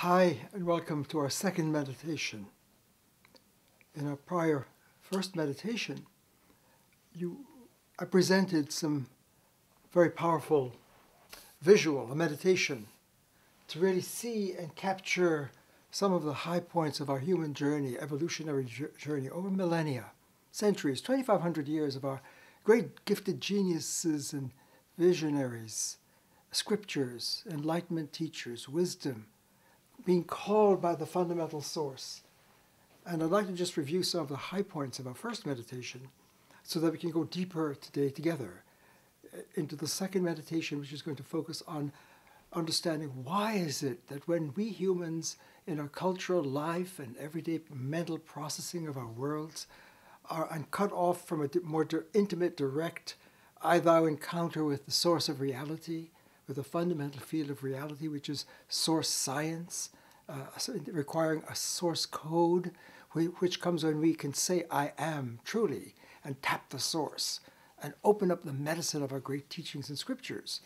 Hi, and welcome to our second meditation. In our prior first meditation, I presented some very powerful a meditation to really see and capture some of the high points of our human journey, evolutionary journey over millennia, centuries, 2,500 years of our great gifted geniuses and visionaries, scriptures, enlightenment teachers, wisdom, being called by the fundamental source. And I'd like to just review some of the high points of our first meditation so that we can go deeper today together into the second meditation, which is going to focus on understanding why is it that when we humans in our cultural life and everyday mental processing of our worlds are cut off from a more intimate, direct, I-thou encounter with the source of reality, with the fundamental field of reality, which is source science, requiring a source code, which comes when we can say I am truly and tap the source and open up the medicine of our great teachings and scriptures.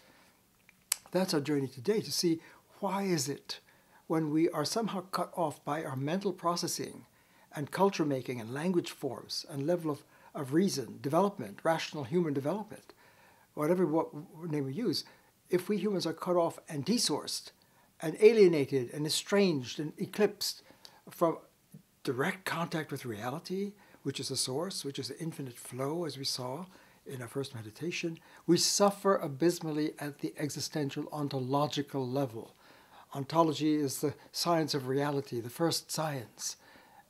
That's our journey today, to see why is it when we are somehow cut off by our mental processing and culture making and language forms and level of reason, development, rational human development, whatever name we use, if we humans are cut off and desourced and alienated and estranged and eclipsed from direct contact with reality, which is the source, which is the infinite flow, as we saw in our first meditation, we suffer abysmally at the existential ontological level. Ontology is the science of reality, the first science.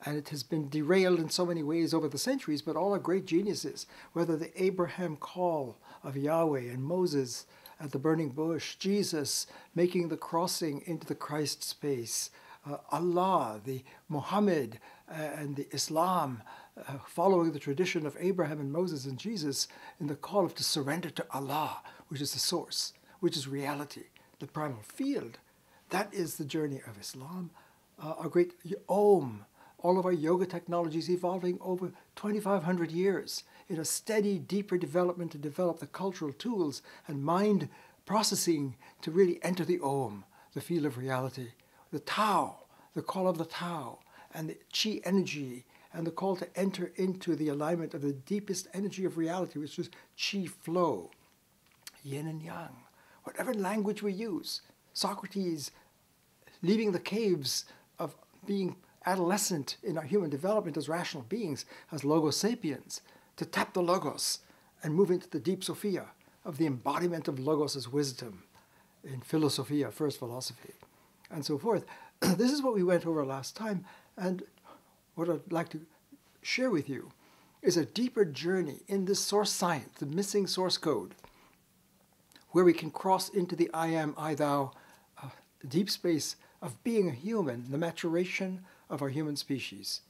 And it has been derailed in so many ways over the centuries, but all our great geniuses, whether the Abraham call of Yahweh and Moses at the burning bush, Jesus making the crossing into the Christ space, Allah, the Muhammad and the Islam, following the tradition of Abraham and Moses and Jesus in the call to surrender to Allah, which is the source, which is reality, the primal field. That is the journey of Islam. Our great Om, all of our yoga technologies evolving over 2,500 years in a steady, deeper development to develop the cultural tools and mind processing to really enter the Om, the field of reality. The Tao, the call of the Tao, and the Chi energy, and the call to enter into the alignment of the deepest energy of reality, which is Chi flow, yin and yang. Whatever language we use, Socrates leaving the caves of being adolescent in our human development as rational beings, as logos sapiens, to tap the logos and move into the deep Sophia of the embodiment of logos as wisdom in philosophia, first philosophy, and so forth. This is what we went over last time, and what I'd like to share with you is a deeper journey in this source science, the missing source code, where we can cross into the I am, I thou, the deep space of being a human, the maturation of our human species,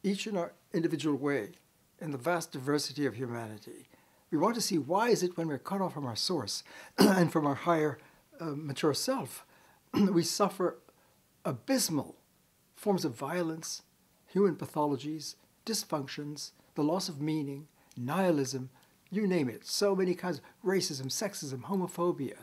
each in our individual way, in the vast diversity of humanity. We want to see why is it when we're cut off from our source and from our higher mature self, we suffer abysmal forms of violence, human pathologies, dysfunctions, the loss of meaning, nihilism, you name it, so many kinds of racism, sexism, homophobia,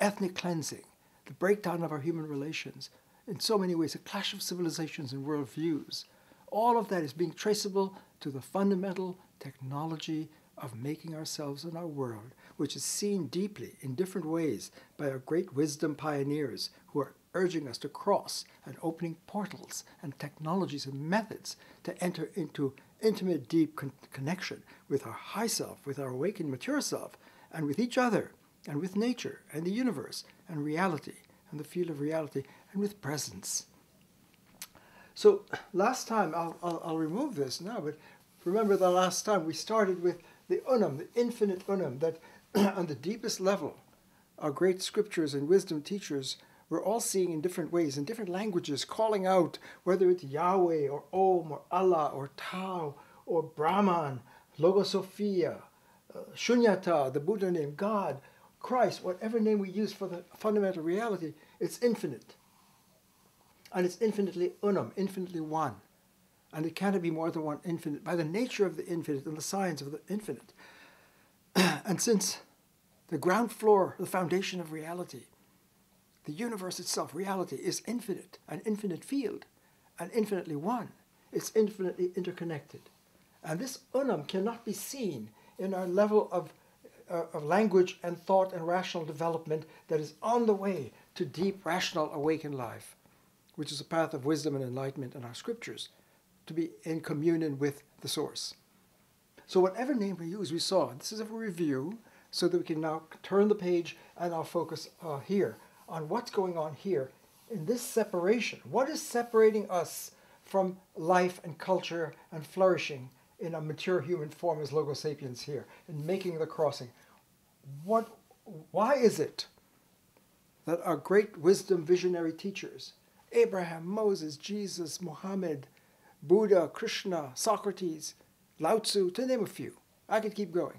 ethnic cleansing, the breakdown of our human relations, in so many ways, a clash of civilizations and worldviews. All of that is being traceable to the fundamental technology of making ourselves and our world, which is seen deeply in different ways by our great wisdom pioneers who are urging us to cross and opening portals and technologies and methods to enter into intimate, deep connection with our high self, with our awakened, mature self, and with each other, and with nature, and the universe, and reality, and the field of reality, and with presence. So last time, I'll remove this now, but remember the last time we started with the Unam, the infinite Unam, that on the deepest level, our great scriptures and wisdom teachers were all seeing in different ways, in different languages, calling out, whether it's Yahweh or Om or Allah or Tao or Brahman, Logosophia, Shunyata, the Buddha name, God, Christ, whatever name we use for the fundamental reality, it's infinite. And it's infinitely Unam, infinitely one. And it cannot be more than one infinite by the nature of the infinite and the science of the infinite. And since the ground floor, the foundation of reality, The universe itself, reality, is infinite, an infinite field, and infinitely one. It's infinitely interconnected. And this unum cannot be seen in our level of language and thought and rational development that is on the way to deep, rational, awakened life, which is a path of wisdom and enlightenment in our scriptures, to be in communion with the source. So whatever name we use, we saw, this is a review, so that we can now turn the page and I'll focus here on what's going on here in this separation. What is separating us from life and culture and flourishing in a mature human form as Logos Sapiens here, and making the crossing? Why is it that our great wisdom visionary teachers, Abraham, Moses, Jesus, Muhammad, Buddha, Krishna, Socrates, Lao Tzu, to name a few, I could keep going.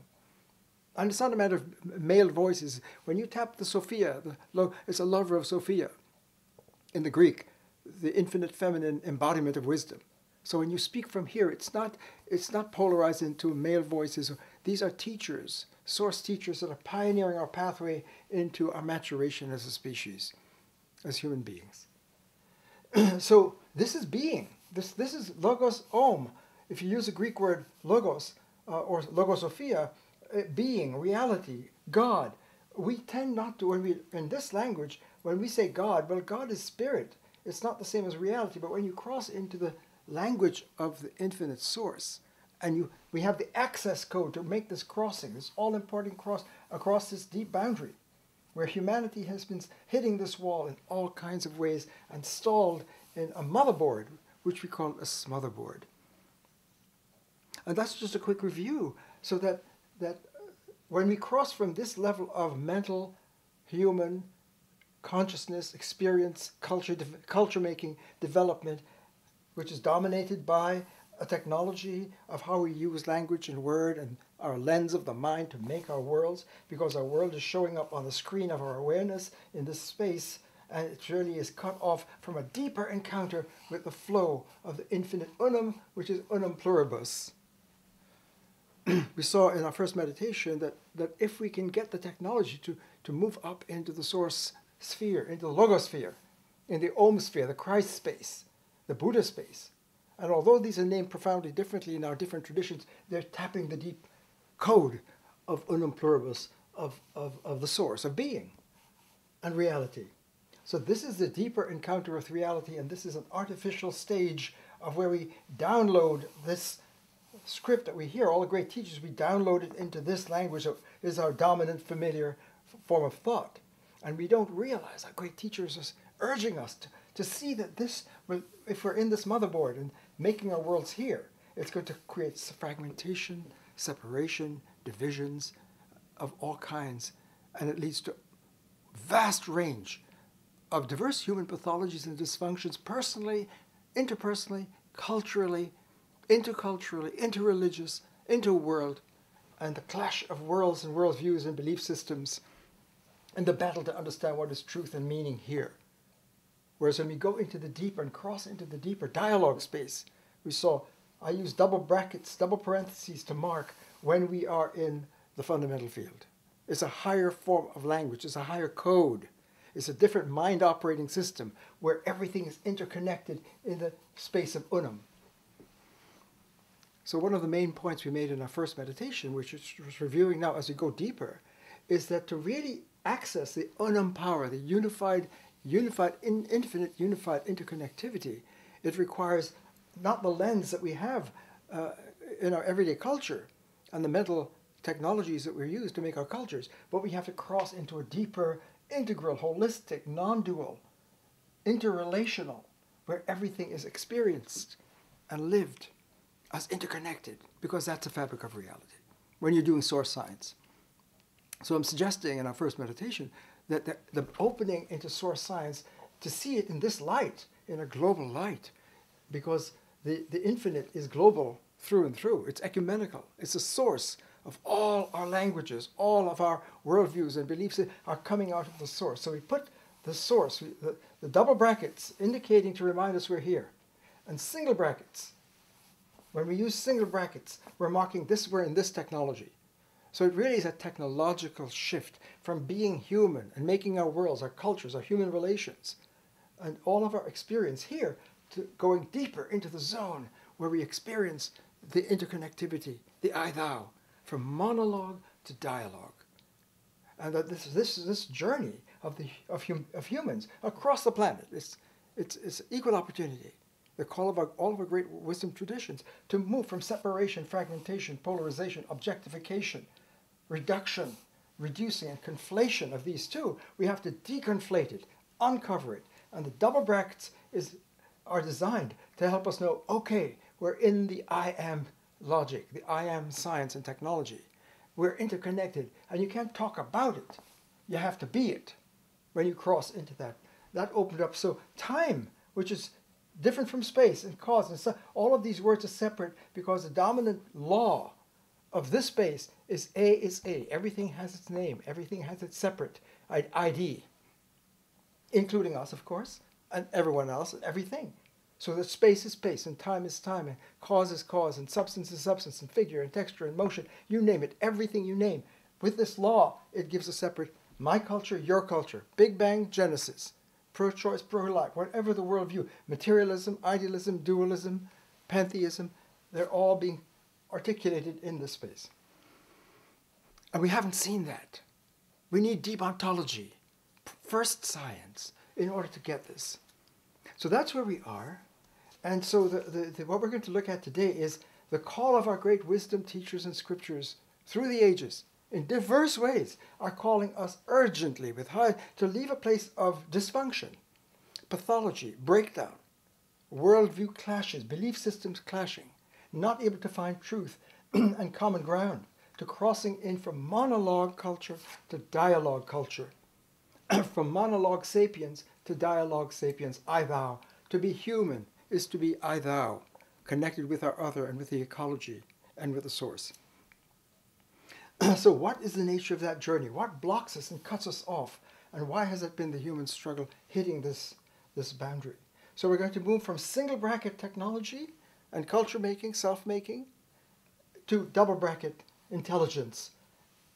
And it's not a matter of male voices. When you tap the Sophia, it's a lover of Sophia in the Greek, the infinite feminine embodiment of wisdom. So when you speak from here, it's not polarized into male voices. These are teachers, source teachers that are pioneering our pathway into our maturation as a species, as human beings. So this is being. This is logos om. If you use the Greek word logos or logosophia, being, reality, God. We tend not to, in this language, when we say God, well, God is spirit. It's not the same as reality, but when you cross into the language of the infinite source, and we have the access code to make this crossing, this all-important cross across this deep boundary, where humanity has been hitting this wall in all kinds of ways and stalled in a motherboard, which we call a smotherboard. And that's just a quick review, so that when we cross from this level of mental, human, consciousness, experience, culture-making development, which is dominated by a technology of how we use language and word and our lens of the mind to make our worlds, because our world is showing up on the screen of our awareness in this space, and it really is cut off from a deeper encounter with the flow of the infinite unum, which is unum pluribus. We saw in our first meditation that if we can get the technology to move up into the source sphere, into the logosphere, in the Om sphere, the Christ space, the Buddha space, and although these are named profoundly differently in our different traditions, they're tapping the deep code of unum pluribus, of the source, of being and reality. So this is the deeper encounter with reality, and this is an artificial stage of where we download this script that we hear, all the great teachers, we download it into this language that is our dominant familiar form of thought. And we don't realize our great teachers are urging us to see that this, if we're in this motherboard and making our worlds here, it's going to create fragmentation, separation, divisions of all kinds, and it leads to vast range of diverse human pathologies and dysfunctions, personally, interpersonally, culturally, interculturally, interreligious, interworld, and the clash of worlds and worldviews and belief systems, and the battle to understand what is truth and meaning here. Whereas when we go into the deeper and cross into the deeper dialogue space, we saw, I use double brackets, double parentheses to mark when we are in the fundamental field. It's a higher form of language, it's a higher code, it's a different mind operating system where everything is interconnected in the space of unum. So one of the main points we made in our first meditation, which is reviewing now as we go deeper, is that to really access the unum power, the infinite unified interconnectivity, it requires not the lens that we have in our everyday culture and the mental technologies that we use to make our cultures, but we have to cross into a deeper, integral, holistic, non-dual, interrelational, where everything is experienced and lived as interconnected, because that's the fabric of reality when you're doing source science. So I'm suggesting in our first meditation that the opening into source science, to see it in this light, in a global light, because the infinite is global through and through. It's ecumenical. It's a source of all our languages, all of our worldviews and beliefs are coming out of the source. So we put the source, the double brackets indicating to remind us we're here, and single brackets. When we use single brackets, we're marking this, we're in this technology. So it really is a technological shift from being human and making our worlds, our cultures, our human relations, and all of our experience here to going deeper into the zone where we experience the interconnectivity, the I-thou, from monologue to dialogue. And that this journey of humans across the planet, it's equal opportunity. The call of all of our great wisdom traditions to move from separation, fragmentation, polarization, objectification, reduction, reducing, and conflation of these two. We have to deconflate it, uncover it, and the double brackets are designed to help us know, okay, we're in the I am logic, the I am science and technology. We're interconnected, and you can't talk about it. You have to be it when you cross into that. That opened up. So time, which is different from space and cause, and so, all of these words are separate because the dominant law of this space is A is A. Everything has its name. Everything has its separate ID, including us, of course, and everyone else, and everything. So that space is space, and time is time, and cause is cause, and substance is substance, and figure, and texture, and motion. You name it, everything you name. With this law, it gives a separate my culture, your culture, Big Bang, Genesis, pro-choice, pro-life, whatever the worldview, materialism, idealism, dualism, pantheism, they're all being articulated in this space. And we haven't seen that. We need deep ontology, first science, in order to get this. So that's where we are. And so what we're going to look at today is the call of our great wisdom teachers and scriptures through the ages, in diverse ways, are calling us urgently with high to leave a place of dysfunction, pathology, breakdown, worldview clashes, belief systems clashing, not able to find truth and common ground, to crossing in from monologue culture to dialogue culture, from monologue sapiens to dialogue sapiens, I-thou. To be human is to be I-thou, connected with our other and with the ecology and with the source. So what is the nature of that journey? What blocks us and cuts us off? And why has it been the human struggle hitting this boundary? So we're going to move from single bracket technology and culture making, self-making, to double bracket intelligence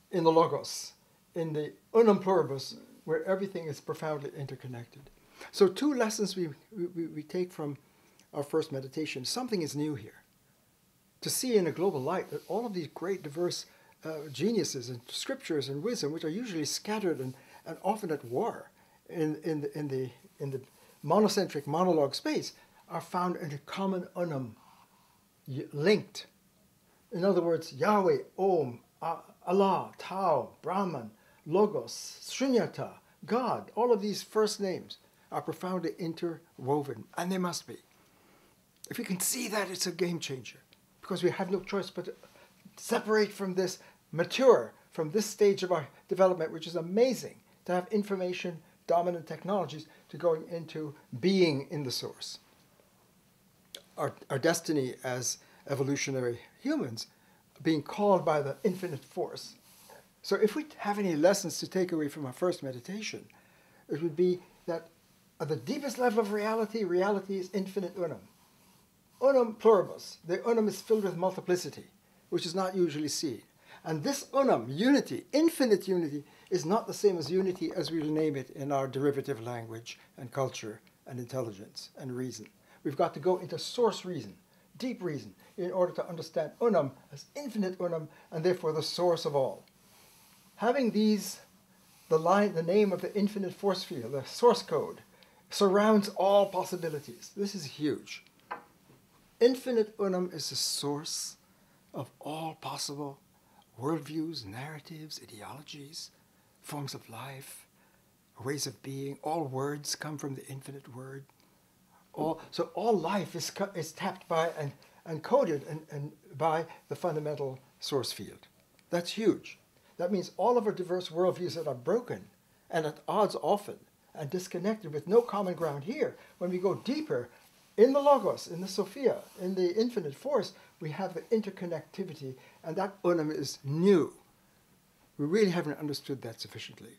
in the logos, in the unum pluribus, where everything is profoundly interconnected. So two lessons we take from our first meditation. Something is new here. To see in a global light that all of these great diverse geniuses and scriptures and wisdom, which are usually scattered and often at war in the monocentric monologue space, are found in a common unum, linked. In other words, Yahweh, Om, Allah, Tao, Brahman, Logos, Shunyata, God, all of these first names are profoundly interwoven, and they must be. If we can see that, it's a game changer, because we have no choice but to separate from this, mature from this stage of our development, which is amazing, to have information, dominant technologies, to going into being in the source. Our destiny as evolutionary humans, being called by the infinite force. So if we have any lessons to take away from our first meditation, it would be that at the deepest level of reality, reality is infinite unum. Unum pluribus. The unum is filled with multiplicity, which is not usually seen. And this unum, unity, infinite unity, is not the same as unity as we'll name it in our derivative language and culture and intelligence and reason. We've got to go into source reason, deep reason, in order to understand unum as infinite unum and therefore the source of all. Having these, the name of the infinite force field, the source code, surrounds all possibilities. This is huge. Infinite unum is the source of all possible worldviews, narratives, ideologies, forms of life, ways of being. All words come from the infinite word. So all life is tapped by and coded and by the fundamental source field. That's huge. That means all of our diverse worldviews that are broken and at odds often and disconnected with no common ground here, when we go deeper in the Logos, in the Sophia, in the infinite force, we have the interconnectivity, and that unum is new. We really haven't understood that sufficiently.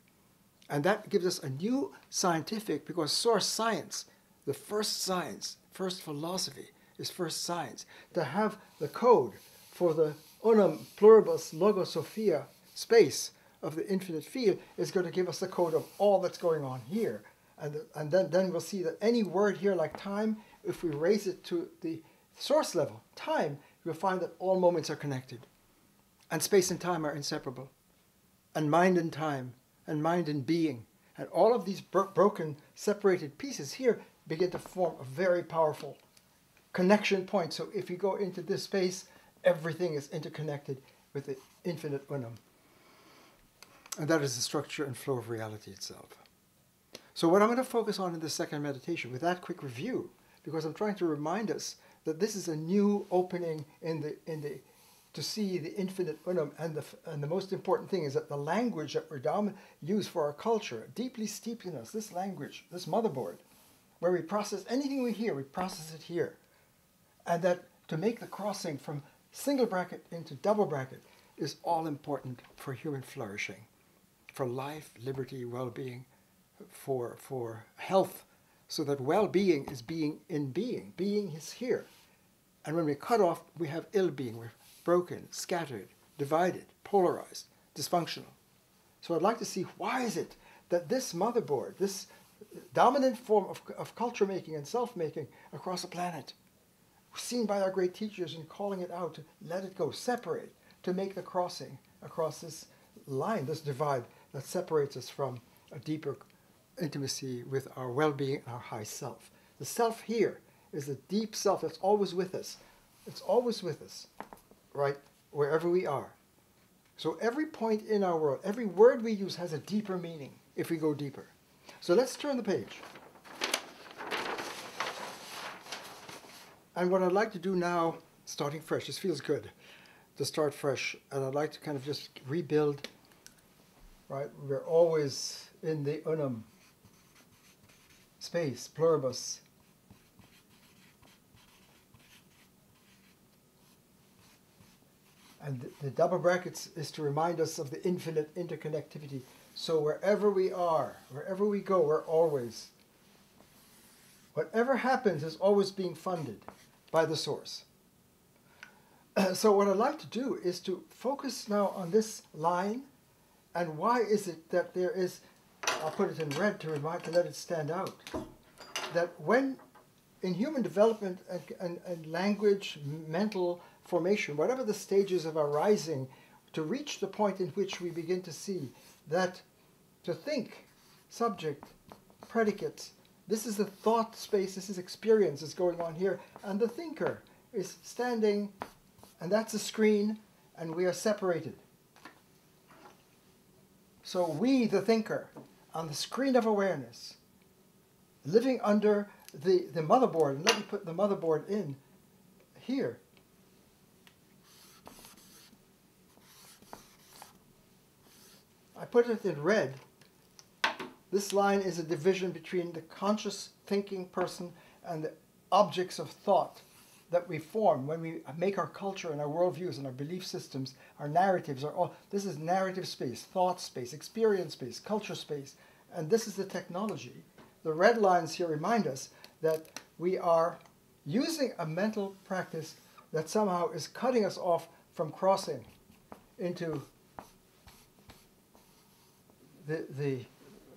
And that gives us a new scientific, because source science, the first science, first philosophy, is first science. To have the code for the unum pluribus logosophia space of the infinite field is going to give us the code of all that's going on here. And then we'll see that any word here like time, if we raise it to the source level, time, we'll find that all moments are connected. And space and time are inseparable. And mind and time, and mind and being. And all of these broken, separated pieces here begin to form a very powerful connection point. So if you go into this space, everything is interconnected with the infinite unum. And that is the structure and flow of reality itself. So what I'm going to focus on in the second meditation, with that quick review, because I'm trying to remind us that this is a new opening to see the infinite unum, and the most important thing is that the language that we use for our culture, deeply steeped in us, this language, this motherboard, where we process anything we hear, we process it here. And that to make the crossing from single bracket into double bracket is all important for human flourishing, for life, liberty, well-being, for health, so that well-being is being in being. Being is here. And when we cut off, we have ill-being. We're broken, scattered, divided, polarized, dysfunctional. So I'd like to see, why is it that this motherboard, this dominant form of culture making and self-making across the planet, seen by our great teachers and calling it out to let it go, separate, to make the crossing across this line, this divide that separates us from a deeper intimacy with our well-being, our high self. The self here is the deep self that's always with us. It's always with us, right, wherever we are. So every point in our world, every word we use has a deeper meaning if we go deeper. So let's turn the page. And what I'd like to do now, starting fresh, this feels good to start fresh, and I'd like to kind of just rebuild, right? We're always in the unum space, pluribus. And the double brackets is to remind us of the infinite interconnectivity. So wherever we are, wherever we go, we're always, whatever happens is always being funded by the source. So what I'd like to do is to focus now on this line, and why is it that there is, I'll put it in red to let it stand out, that when in human development and language, mental formation, whatever the stages of our rising, to reach the point in which we begin to see that to think, subject, predicate, this is the thought space, this is experience is going on here, and the thinker is standing, and that's a screen, and we are separated. So we, the thinker, on the screen of awareness, living under the motherboard, and let me put the motherboard in here. I put it in red. This line is a division between the conscious thinking person and the objects of thought that we form when we make our culture and our worldviews and our belief systems, our narratives are all, this is narrative space, thought space, experience space, culture space, and this is the technology. The red lines here remind us that we are using a mental practice that somehow is cutting us off from crossing into the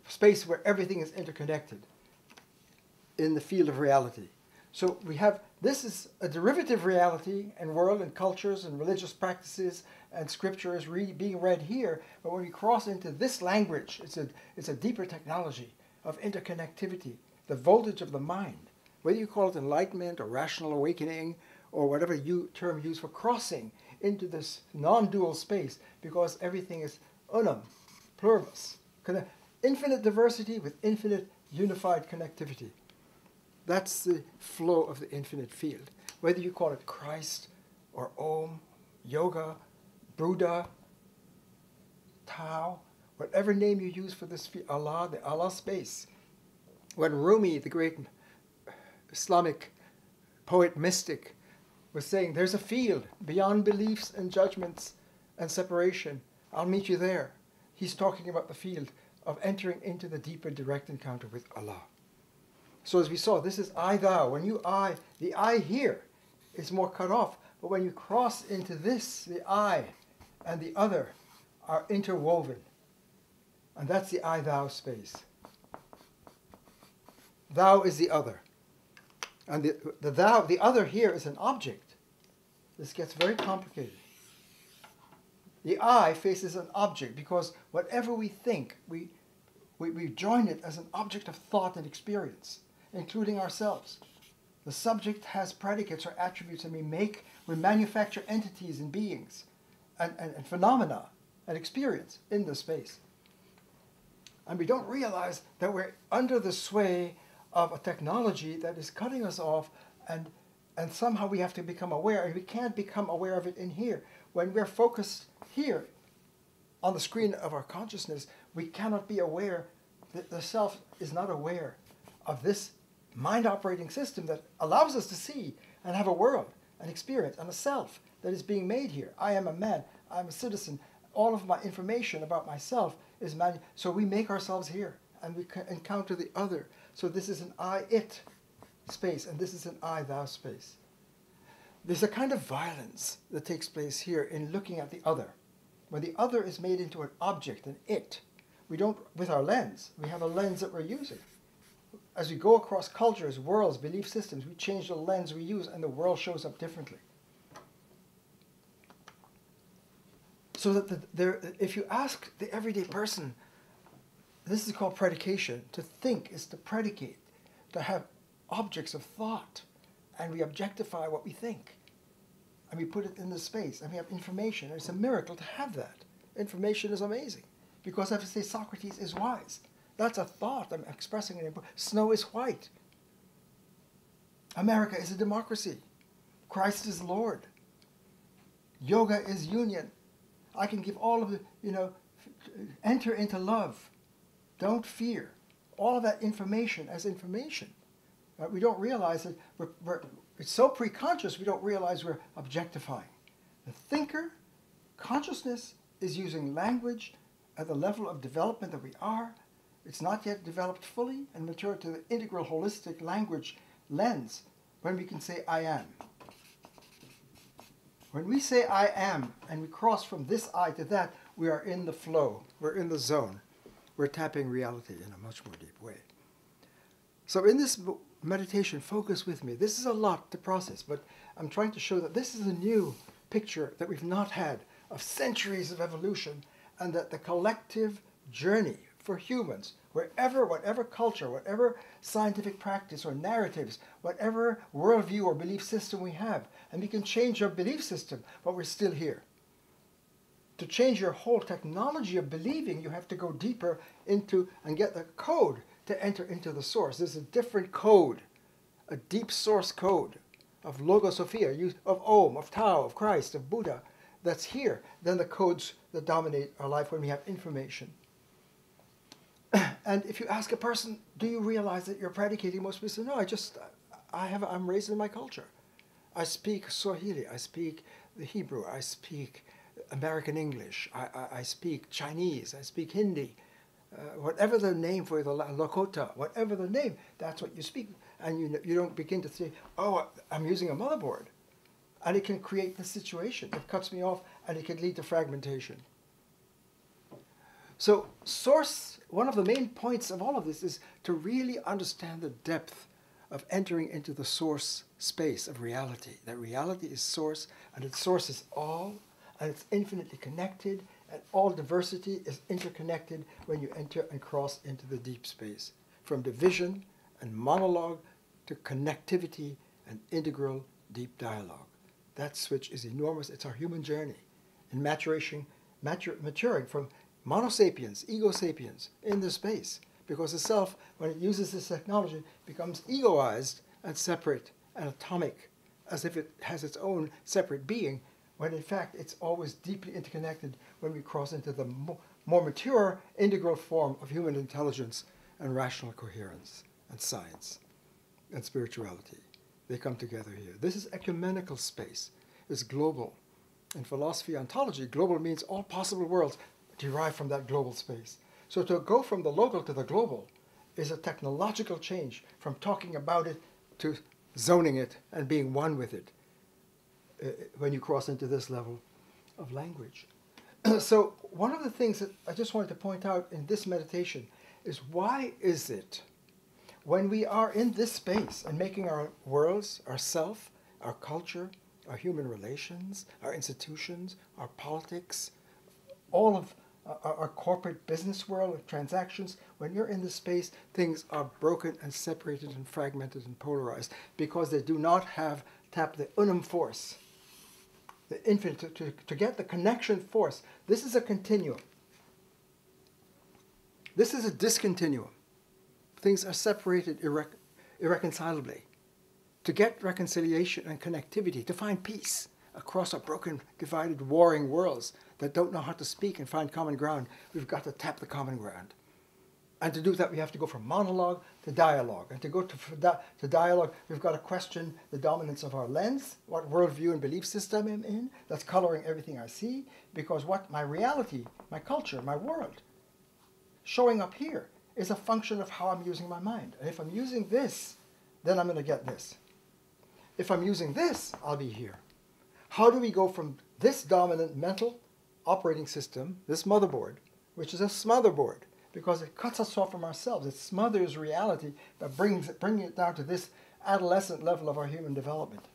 space where everything is interconnected in the field of reality. So we have, this is a derivative reality and world and cultures and religious practices and scripture is being read here, but when we cross into this language, it's a deeper technology of interconnectivity, the voltage of the mind, whether you call it enlightenment or rational awakening or whatever term you use for crossing into this non-dual space, because everything is unum, pluribus, infinite diversity with infinite unified connectivity. That's the flow of the infinite field. Whether you call it Christ or Om, Yoga, Buddha, Tao, whatever name you use for this field, Allah, the Allah space. When Rumi, the great Islamic poet mystic, was saying, there's a field beyond beliefs and judgments and separation. I'll meet you there. He's talking about the field of entering into the deeper direct encounter with Allah. So as we saw, this is I, thou. When you I, the I here is more cut off. But when you cross into this, the I and the other are interwoven. And that's the I-thou space. Thou is the other. And the other here is an object. This gets very complicated. The I faces an object because whatever we think, we join it as an object of thought and experience, including ourselves. The subject has predicates or attributes, and we manufacture entities and beings and phenomena and experience in the space. And we don't realize that we're under the sway of a technology that is cutting us off, and somehow we have to become aware, and we can't become aware of it in here. When we're focused here on the screen of our consciousness, we cannot be aware that the self is not aware of this mind operating system that allows us to see and have a world, an experience, and a self that is being made here. I am a man, I'm a citizen, all of my information about myself is so we make ourselves here and we encounter the other. So this is an I-it space and this is an I-thou space. There's a kind of violence that takes place here in looking at the other. When the other is made into an object, an it, we don't, with our lens, we have a lens that we're using. As we go across cultures, worlds, belief systems, we change the lens we use and the world shows up differently. So that if you ask the everyday person, this is called predication. To think is to predicate, to have objects of thought, and we objectify what we think. And we put it in the space, and we have information. And it's a miracle to have that. Information is amazing. Because I have to say Socrates is wise. That's a thought I'm expressing in a book. Snow is white. America is a democracy. Christ is Lord. Yoga is union. I can give all of the, enter into love. Don't fear. All of that information as information. We don't realize that it's so pre-conscious we don't realize we're objectifying. The thinker, consciousness, is using language at the level of development that we are. It's not yet developed fully and mature to the integral holistic language lens when we can say I am. When we say I am and we cross from this I to that, we are in the flow, we're in the zone. We're tapping reality in a much more deep way. So in this meditation, focus with me. This is a lot to process, but I'm trying to show that this is a new picture that we've not had of centuries of evolution, and that the collective journey for humans, whatever culture, whatever scientific practice or narratives, whatever worldview or belief system we have, and we can change our belief system, but we're still here. To change your whole technology of believing, you have to go deeper into and get the code to enter into the source. There's a different code, a deep source code of Logosophia, of Om, of Tao, of Christ, of Buddha, that's here than the codes that dominate our life when we have information. And if you ask a person, do you realize that you're predicating? Most people say, no, I'm raised in my culture. I speak Swahili, I speak the Hebrew, I speak American English, I speak Chinese, I speak Hindi, whatever the name for the Lakota, whatever the name, that's what you speak. And you don't begin to say, oh, I'm using a motherboard. And it can create the situation. It cuts me off and it can lead to fragmentation. So one of the main points of all of this is to really understand the depth of entering into the source space of reality. That reality is source, and its source is all, and it's infinitely connected, and all diversity is interconnected when you enter and cross into the deep space. From division and monologue to connectivity and integral deep dialogue. That switch is enormous. It's our human journey in maturing from monosapiens, ego sapiens, in this space. Because the self, when it uses this technology, becomes egoized and separate and atomic, as if it has its own separate being, when in fact it's always deeply interconnected when we cross into the more mature, integral form of human intelligence and rational coherence and science and spirituality. They come together here. This is ecumenical space. It's global. In philosophy ontology, global means all possible worlds derived from that global space. So to go from the local to the global is a technological change from talking about it to zoning it and being one with it. when you cross into this level of language. So one of the things that I just wanted to point out in this meditation is, why is it when we are in this space and making our worlds, our self, our culture, our human relations, our institutions, our politics, all of our corporate business world of transactions, when you're in this space, things are broken and separated and fragmented and polarized because they do not have tap the unum force, the infinite, to get the connection force. This is a continuum. This is a discontinuum. Things are separated irreconcilably. To get reconciliation and connectivity, to find peace across our broken, divided, warring worlds that don't know how to speak and find common ground, we've got to tap the common ground. And to do that, we have to go from monologue to dialogue. And to go to dialogue, we've got to question the dominance of our lens, what worldview and belief system I'm in, that's coloring everything I see, because what my reality, my culture, my world, showing up here is a function of how I'm using my mind. And if I'm using this, then I'm going to get this. If I'm using this, I'll be here. How do we go from this dominant mental operating system, this motherboard, which is a smotherboard, because it cuts us off from ourselves. It smothers reality, but bringing it down to this adolescent level of our human development.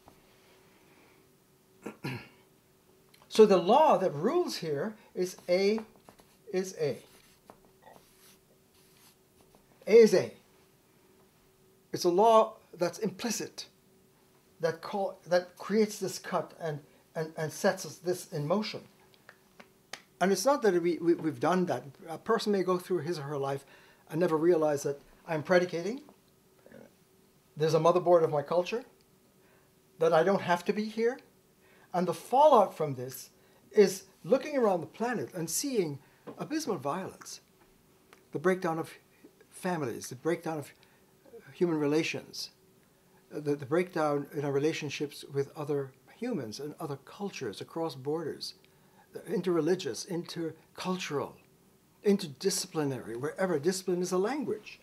So the law that rules here is A is A. A is A. It's a law that's implicit, that creates this cut and sets us this in motion. And it's not that we've done that. A person may go through his or her life and never realize that I'm predicating. There's a motherboard of my culture, that I don't have to be here. And the fallout from this is looking around the planet and seeing abysmal violence, the breakdown of families, the breakdown of human relations, the breakdown in our relationships with other humans and other cultures across borders, interreligious, intercultural, interdisciplinary, wherever discipline is a language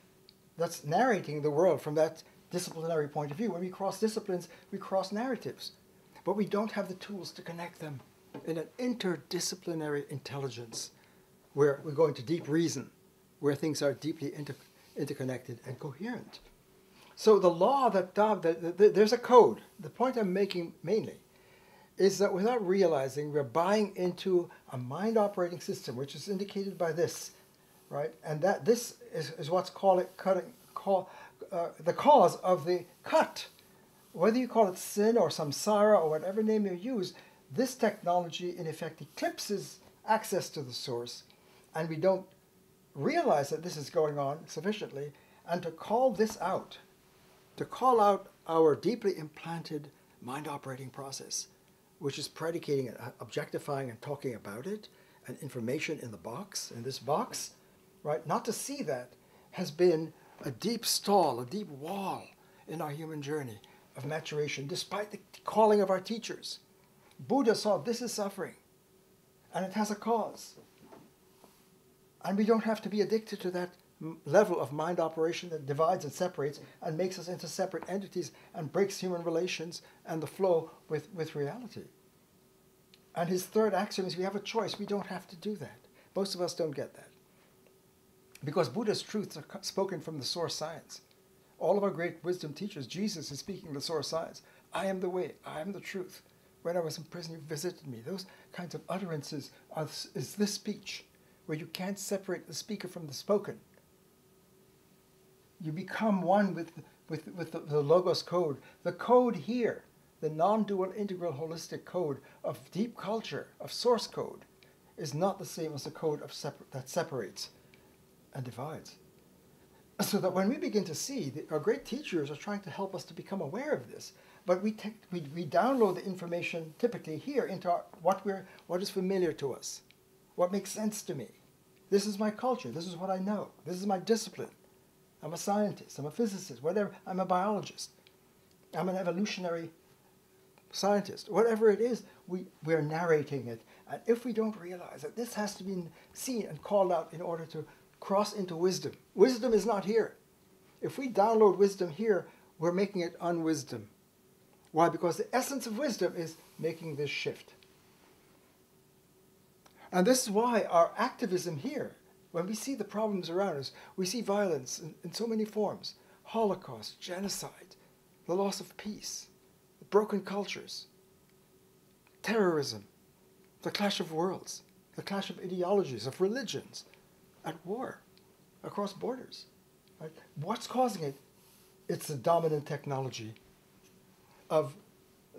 that's narrating the world from that disciplinary point of view. When we cross disciplines, we cross narratives, but we don't have the tools to connect them in an interdisciplinary intelligence where we go into deep reason, where things are deeply interconnected and coherent. So the law there's a code. The point I'm making mainly is that without realizing, we're buying into a mind operating system, which is indicated by this, right? And that this is what's the cause of the cut. Whether you call it sin or samsara or whatever name you use, this technology in effect eclipses access to the source, and we don't realize that this is going on sufficiently, and to call this out, to call out our deeply implanted mind operating process, which is predicating it, objectifying and talking about it, and information in the box, in this box, right? Not to see that has been a deep stall, a deep wall in our human journey of maturation, despite the calling of our teachers. Buddha saw this is suffering, and it has a cause. And we don't have to be addicted to that level of mind operation that divides and separates and makes us into separate entities and breaks human relations and the flow with reality. And his third axiom is we have a choice. We don't have to do that. Most of us don't get that. Because Buddha's truths are spoken from the source science. All of our great wisdom teachers, Jesus is speaking the source science. I am the way. I am the truth. When I was in prison, you visited me. Those kinds of utterances is this speech, where you can't separate the speaker from the spoken. You become one with the Logos code. The code here, the non-dual, integral, holistic code of deep culture, of source code, is not the same as the code that separates and divides. So that when we begin to see, our great teachers are trying to help us to become aware of this, but we download the information typically here into what is familiar to us, what makes sense to me. This is my culture. This is what I know. This is my discipline. I'm a scientist. I'm a physicist. Whatever. I'm a biologist. I'm an evolutionary scientist. Whatever it is, we're narrating it. And if we don't realize that this has to be seen and called out in order to cross into wisdom. Wisdom is not here. If we download wisdom here, we're making it unwisdom. Why? Because the essence of wisdom is making this shift. And this is why our activism here, when we see the problems around us, we see violence in so many forms. Holocaust, genocide, the loss of peace, broken cultures, terrorism, the clash of worlds, the clash of ideologies, of religions, at war, across borders. Right? What's causing it? It's the dominant technology of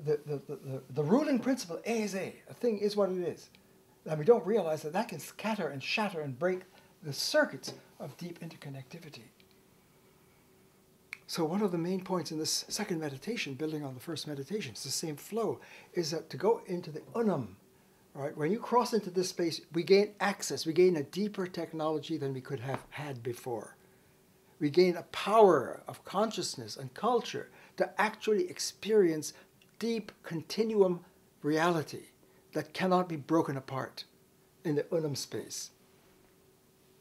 the ruling principle, A is A. A thing is what it is. And we don't realize that that can scatter and shatter and break the circuits of deep interconnectivity. So one of the main points in this second meditation, building on the first meditation, it's the same flow, is that to go into the unum, right? When you cross into this space, we gain access, we gain a deeper technology than we could have had before. We gain a power of consciousness and culture to actually experience deep continuum reality that cannot be broken apart in the unum space,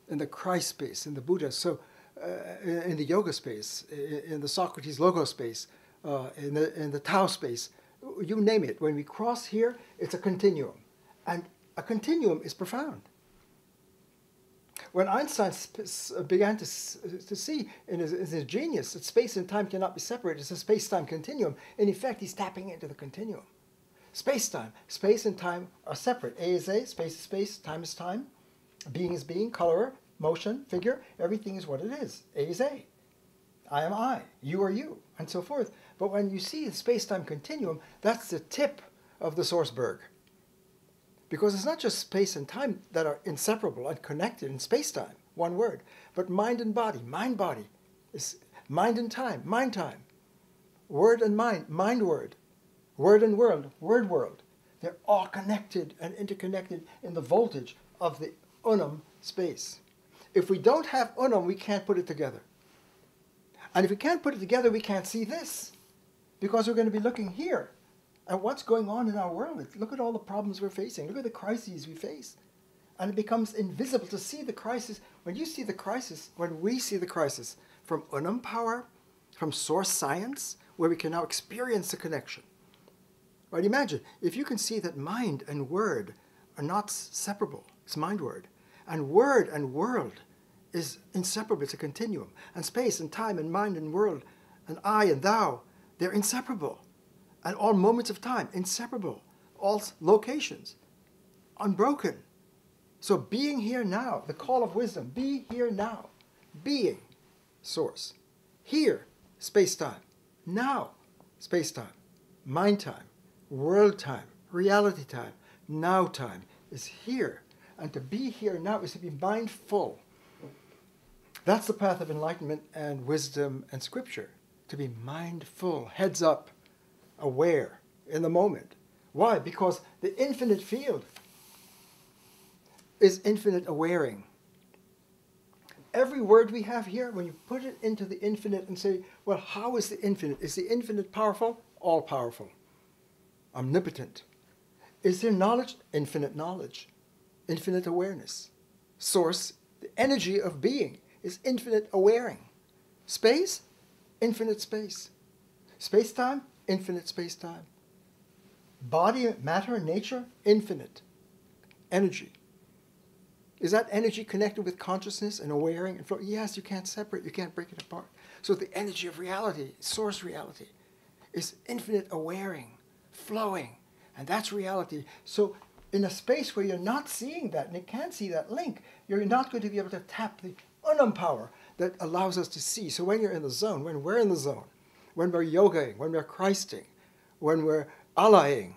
in the Christ space, in the Buddha, so in the yoga space, in the Socrates Logos space, in the Tao space, you name it. When we cross here, it's a continuum. And a continuum is profound. When Einstein began to see in his genius that space and time cannot be separated, it's a space-time continuum. In effect, he's tapping into the continuum. Space-time. Space and time are separate. A is A, space is space, time is time. Being is being, color, motion, figure, everything is what it is. A is A. I am I. You are you, and so forth. But when you see the space-time continuum, that's the tip of the Sourceberg. Because it's not just space and time that are inseparable and connected in space-time, one word, but mind and body. Mind-body is mind and time, mind-time. Word and mind, mind-word. Word and world, word-world. They're all connected and interconnected in the voltage of the unum space. If we don't have unum, we can't put it together. And if we can't put it together, we can't see this. Because we're going to be looking here at what's going on in our world. Look at all the problems we're facing. Look at the crises we face. And it becomes invisible to see the crisis. When you see the crisis, when we see the crisis from unum power, from source science, where we can now experience the connection. Right? Imagine, if you can see that mind and word are not separable, it's mind-word, and word and world is inseparable, it's a continuum, and space and time and mind and world, and I and thou, they're inseparable. And all moments of time, inseparable. All locations, unbroken. So being here now, the call of wisdom, be here now. Being, source. Here, space-time. Now, space-time. Mind-time. World-time. Reality-time. Now-time is here. And to be here now is to be mindful. That's the path of enlightenment and wisdom and scripture. To be mindful, heads up, aware in the moment. Why? Because the infinite field is infinite awaring. Every word we have here, when you put it into the infinite and say, well, how is the infinite? Is the infinite powerful? All powerful. Omnipotent. Is there knowledge? Infinite knowledge. Infinite awareness. Source, the energy of being, is infinite awaring. Space? Infinite space. Space-time? Infinite space-time. Body, matter, nature, infinite. Energy. Is that energy connected with consciousness and awaring and flow? Yes, you can't separate, you can't break it apart. So the energy of reality, source reality, is infinite awaring, flowing, and that's reality. So in a space where you're not seeing that, and you can't see that link, you're not going to be able to tap the unum power that allows us to see. So when you're in the zone, when we're in the zone, when we're yogaing, when we're Christing, when we're Allahing,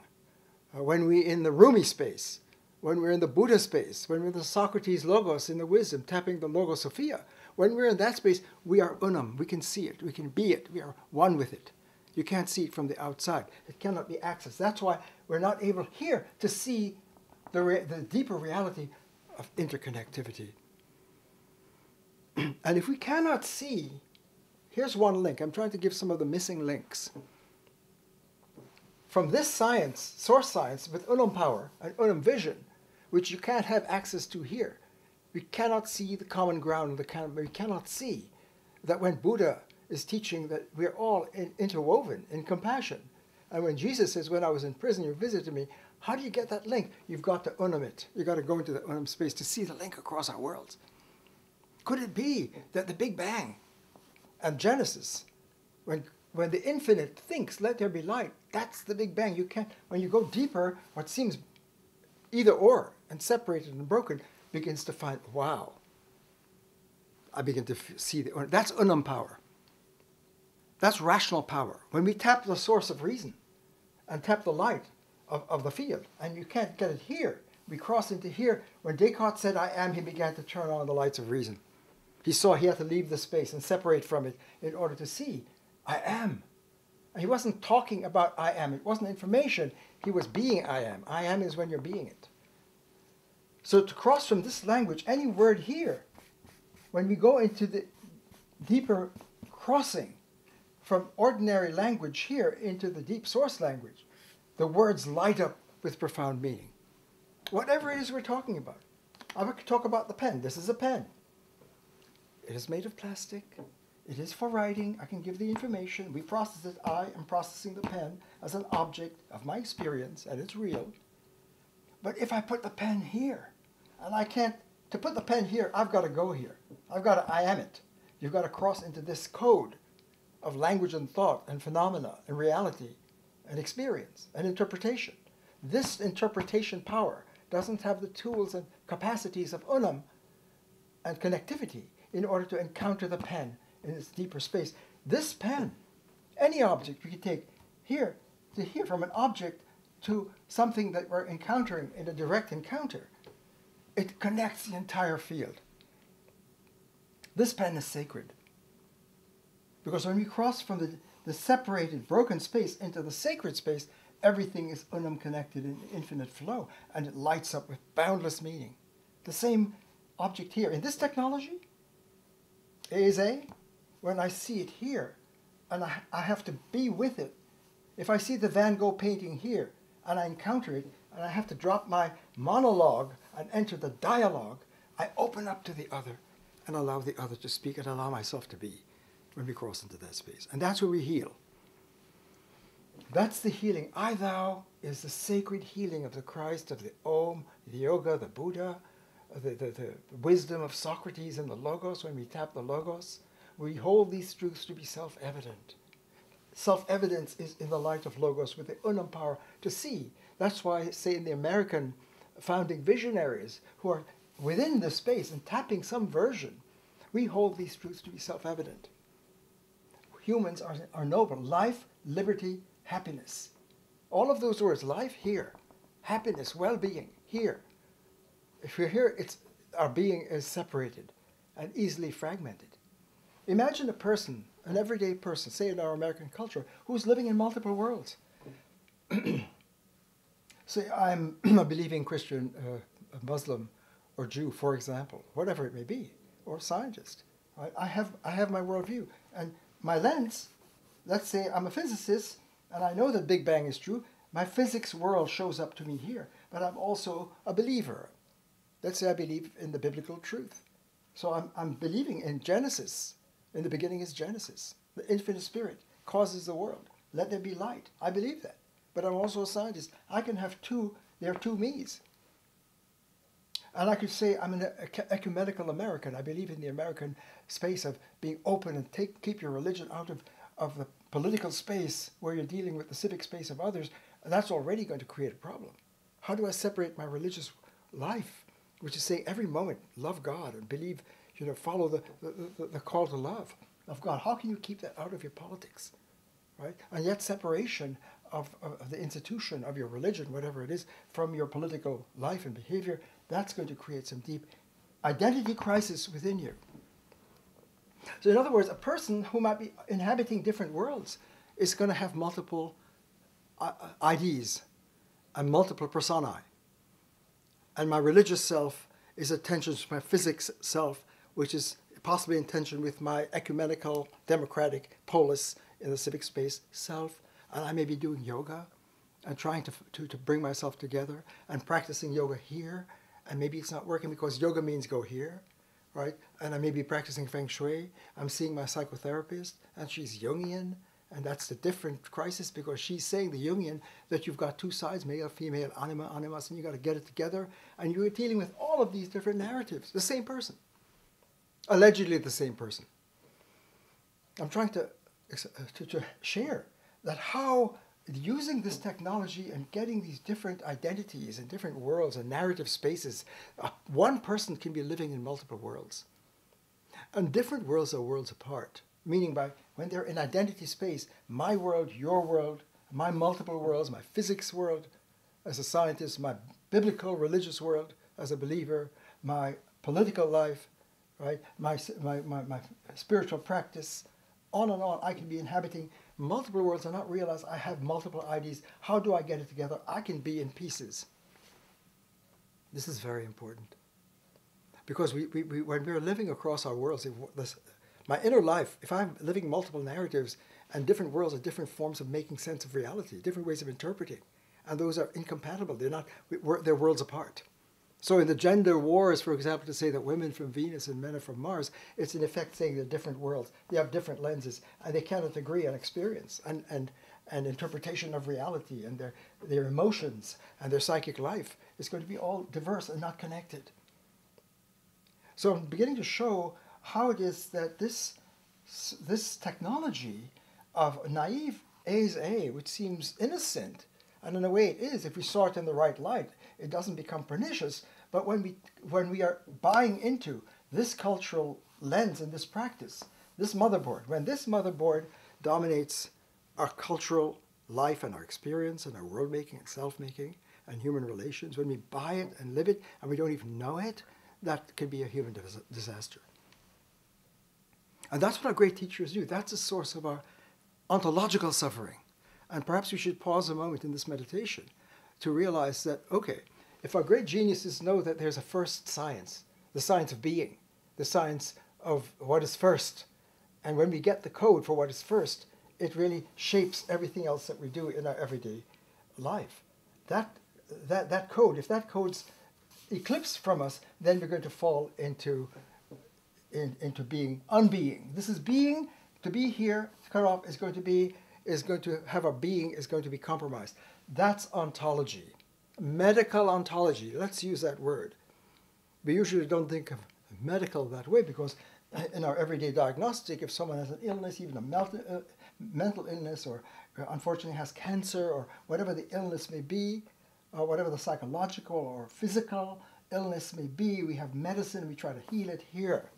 when we're in the Rumi space, when we're in the Buddha space, when we're in the Socrates Logos, in the wisdom, tapping the Logos Sophia, when we're in that space, we are unum, we can see it, we can be it, we are one with it. You can't see it from the outside. It cannot be accessed. That's why we're not able here to see the deeper reality of interconnectivity. And if we cannot see, here's one link. I'm trying to give some of the missing links. From this science, source science, with unum power and unum vision, which you can't have access to here, we cannot see the common ground. We cannot see that when Buddha is teaching that we're all interwoven in compassion, And when Jesus says, when I was in prison, you visited me, how do you get that link? You've got to unum it. You've got to go into the unum space to see the link across our worlds. Could it be that the Big Bang and Genesis, when the infinite thinks, let there be light, that's the Big Bang. You can't, when you go deeper, what seems either or and separated and broken begins to find, wow. I begin to see that's unum power. That's rational power. When we tap the source of reason and tap the light of the field, and you can't get it here, we cross into here. When Descartes said, I am, he began to turn on the lights of reason. He saw he had to leave the space and separate from it in order to see, I am. And he wasn't talking about I am. It wasn't information. He was being I am. I am is when you're being it. So to cross from this language, any word here, when we go into the deeper crossing from ordinary language here into the deep source language, the words light up with profound meaning. Whatever it is we're talking about. I could talk about the pen. This is a pen. It is made of plastic. It is for writing. I can give the information. We process it. I am processing the pen as an object of my experience, and it's real. But if I put the pen here, and I can't, to put the pen here, I've got to go here. I've got to I am it. You've got to cross into this code of language and thought and phenomena and reality and experience and interpretation. This interpretation power doesn't have the tools and capacities of unum and connectivity in order to encounter the pen in its deeper space. This pen, any object we can take here to here, from an object to something that we're encountering in a direct encounter, it connects the entire field. This pen is sacred. Because when we cross from the separated, broken space into the sacred space, everything is unum connected in infinite flow, and it lights up with boundless meaning. The same object here. In this technology, is when I see it here, and I have to be with it. If I see the Van Gogh painting here, and I encounter it, and I have to drop my monologue and enter the dialogue, I open up to the other and allow the other to speak and allow myself to be when we cross into that space. And that's where we heal. That's the healing. I, thou is the sacred healing of the Christ, of the Om, the Yoga, the Buddha, the wisdom of Socrates and the Logos. When we tap the Logos, we hold these truths to be self-evident. Self-evidence is in the light of Logos with the unum power to see. That's why I say in the American founding visionaries who are within the space and tapping some version, we hold these truths to be self-evident. Humans are noble. Life, liberty, happiness. All of those words, life here, happiness, well-being here. If we're here, our being is separated and easily fragmented. Imagine a person, an everyday person, say in our American culture, who's living in multiple worlds. Say I'm a believing Christian, a Muslim, or Jew, for example, whatever it may be, or scientist. Right? I have my worldview. And my lens, let's say I'm a physicist, and I know that Big Bang is true. My physics world shows up to me here, but I'm also a believer. Let's say I believe in the biblical truth. So I'm believing in Genesis. In the beginning is Genesis. The infinite spirit causes the world. Let there be light. I believe that. But I'm also a scientist. I can have there are two me's. And I could say I'm an ecumenical American. I believe in the American space of being open and keep your religion out of the political space where you're dealing with the civic space of others. And that's already going to create a problem. How do I separate my religious life, which is saying every moment, love God and believe, follow the call to love of God? How can you keep that out of your politics, right? And yet separation of the institution of your religion, whatever it is, from your political life and behavior, that's going to create some deep identity crisis within you. So in other words, a person who might be inhabiting different worlds is going to have multiple IDs and multiple personae. And my religious self is in tension with my physics self, which is possibly in tension with my ecumenical, democratic, polis in the civic space self. And I may be doing yoga and trying to bring myself together and practicing yoga here. And maybe it's not working because yoga means go here, right? And I may be practicing feng shui. I'm seeing my psychotherapist, and she's Jungian, And that's the different crisis, because she's saying, the Jungian, that you've got two sides, male, female, anima, animus, and you got to get it together. And you're dealing with all of these different narratives. The same person. Allegedly the same person. I'm trying to share that how using this technology and getting these different identities and different worlds and narrative spaces, one person can be living in multiple worlds. And different worlds are worlds apart. Meaning by when they're in identity space, my world, your world, my multiple worlds, my physics world as a scientist, my biblical religious world as a believer, my political life, right, my spiritual practice, on and on. I can be inhabiting multiple worlds and not realize I have multiple IDs. How do I get it together? I can be in pieces. This is very important. Because when we're living across our worlds, my inner life, if I'm living multiple narratives and different worlds are different forms of making sense of reality, different ways of interpreting, and those are incompatible. They're worlds apart. So in the gender wars, for example, to say that women from Venus and men are from Mars, it's in effect saying they're different worlds. They have different lenses, and they cannot agree on experience and interpretation of reality, and their emotions and their psychic life is going to be all diverse and not connected. So I'm beginning to show how it is that this technology of naive A, which seems innocent, and in a way it is if we saw it in the right light, it doesn't become pernicious. But when we are buying into this cultural lens and this practice, this motherboard, when this motherboard dominates our cultural life and our experience and our world making and self-making and human relations, when we buy it and live it and we don't even know it, that can be a human disaster. And that's what our great teachers do. That's the source of our ontological suffering. And perhaps we should pause a moment in this meditation to realize that, okay, if our great geniuses know that there's a first science, the science of being, the science of what is first, and when we get the code for what is first, it really shapes everything else that we do in our everyday life. That code, if that code's eclipsed from us, then we're going to fall into being unbeing. This is being. To be here, to cut off, is going to have our being is going to be compromised. That's ontology, medical ontology. Let's use that word. We usually don't think of medical that way because in our everyday diagnostic, if someone has an illness, even a mental illness, or unfortunately has cancer, or whatever the illness may be, or whatever the psychological or physical illness may be, we have medicine, we try to heal it here.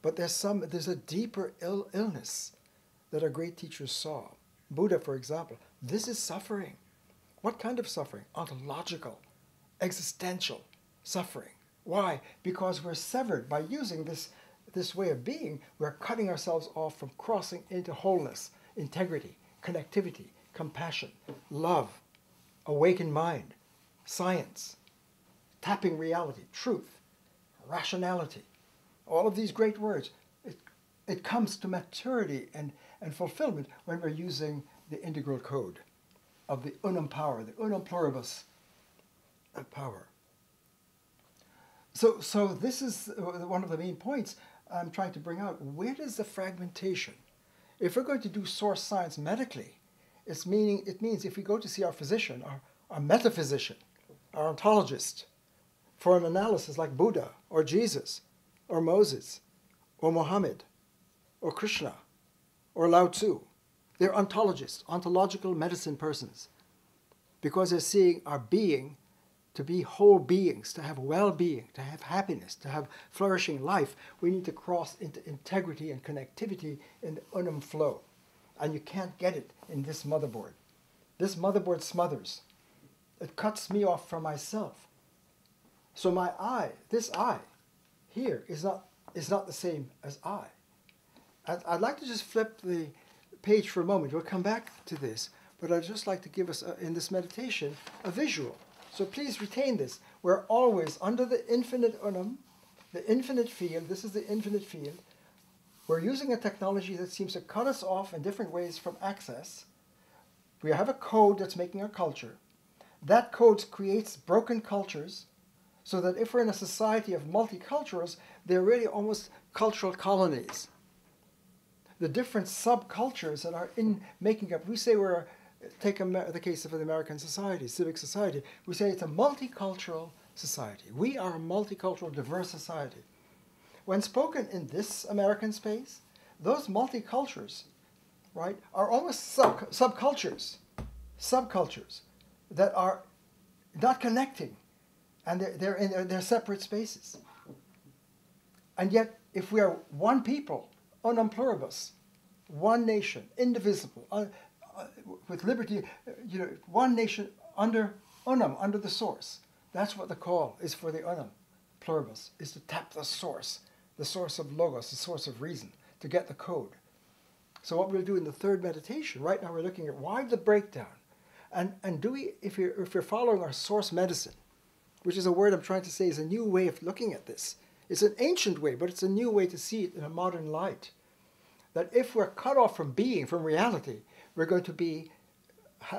But there's a deeper illness that our great teachers saw. Buddha, for example, this is suffering. What kind of suffering? Ontological, existential suffering. Why? Because we're severed by using this way of being. We're cutting ourselves off from crossing into wholeness, integrity, connectivity, compassion, love, awakened mind, science, tapping reality, truth, rationality. All of these great words, it comes to maturity and fulfillment when we're using the integral code of the unum power, the unum pluribus power. So this is one of the main points I'm trying to bring out. Where is the fragmentation? If we're going to do source science medically, it means if we go to see our physician, our metaphysician, our ontologist, for an analysis like Buddha or Jesus or Moses or Muhammad or Krishna or Lao Tzu, they're ontologists, ontological medicine persons, because they're seeing our being to be whole beings, to have well-being, to have happiness, to have flourishing life. We need to cross into integrity and connectivity in the unum flow. And you can't get it in this motherboard. This motherboard smothers. It cuts me off from myself. So my I, this I, here is not the same as I. I'd like to just flip the page for a moment. We'll come back to this, but I'd just like to give us, in this meditation, a visual. So please retain this. We're always under the infinite unum, the infinite field. This is the infinite field. We're using a technology that seems to cut us off in different ways from access. We have a code that's making our culture. That code creates broken cultures, so that if we're in a society of multiculturals, they're really almost cultural colonies. the different subcultures that are in making up. We say take the case of the American society, civic society. We say it's a multicultural society. We are a multicultural, diverse society. When spoken in this American space, those multicultures, right, are almost subcultures that are not connecting, and they're in their separate spaces. And yet, if we are one people, unum pluribus, one nation, indivisible, with liberty, one nation under unum, under the source. That's what the call is for the unum pluribus, is to tap the source of logos, the source of reason, to get the code. So what we'll do in the third meditation, right now we're looking at why the breakdown. And do we, if you're following our source medicine, which is a word I'm trying to say is a new way of looking at this. It's an ancient way, but it's a new way to see it in a modern light. That if we're cut off from being, from reality,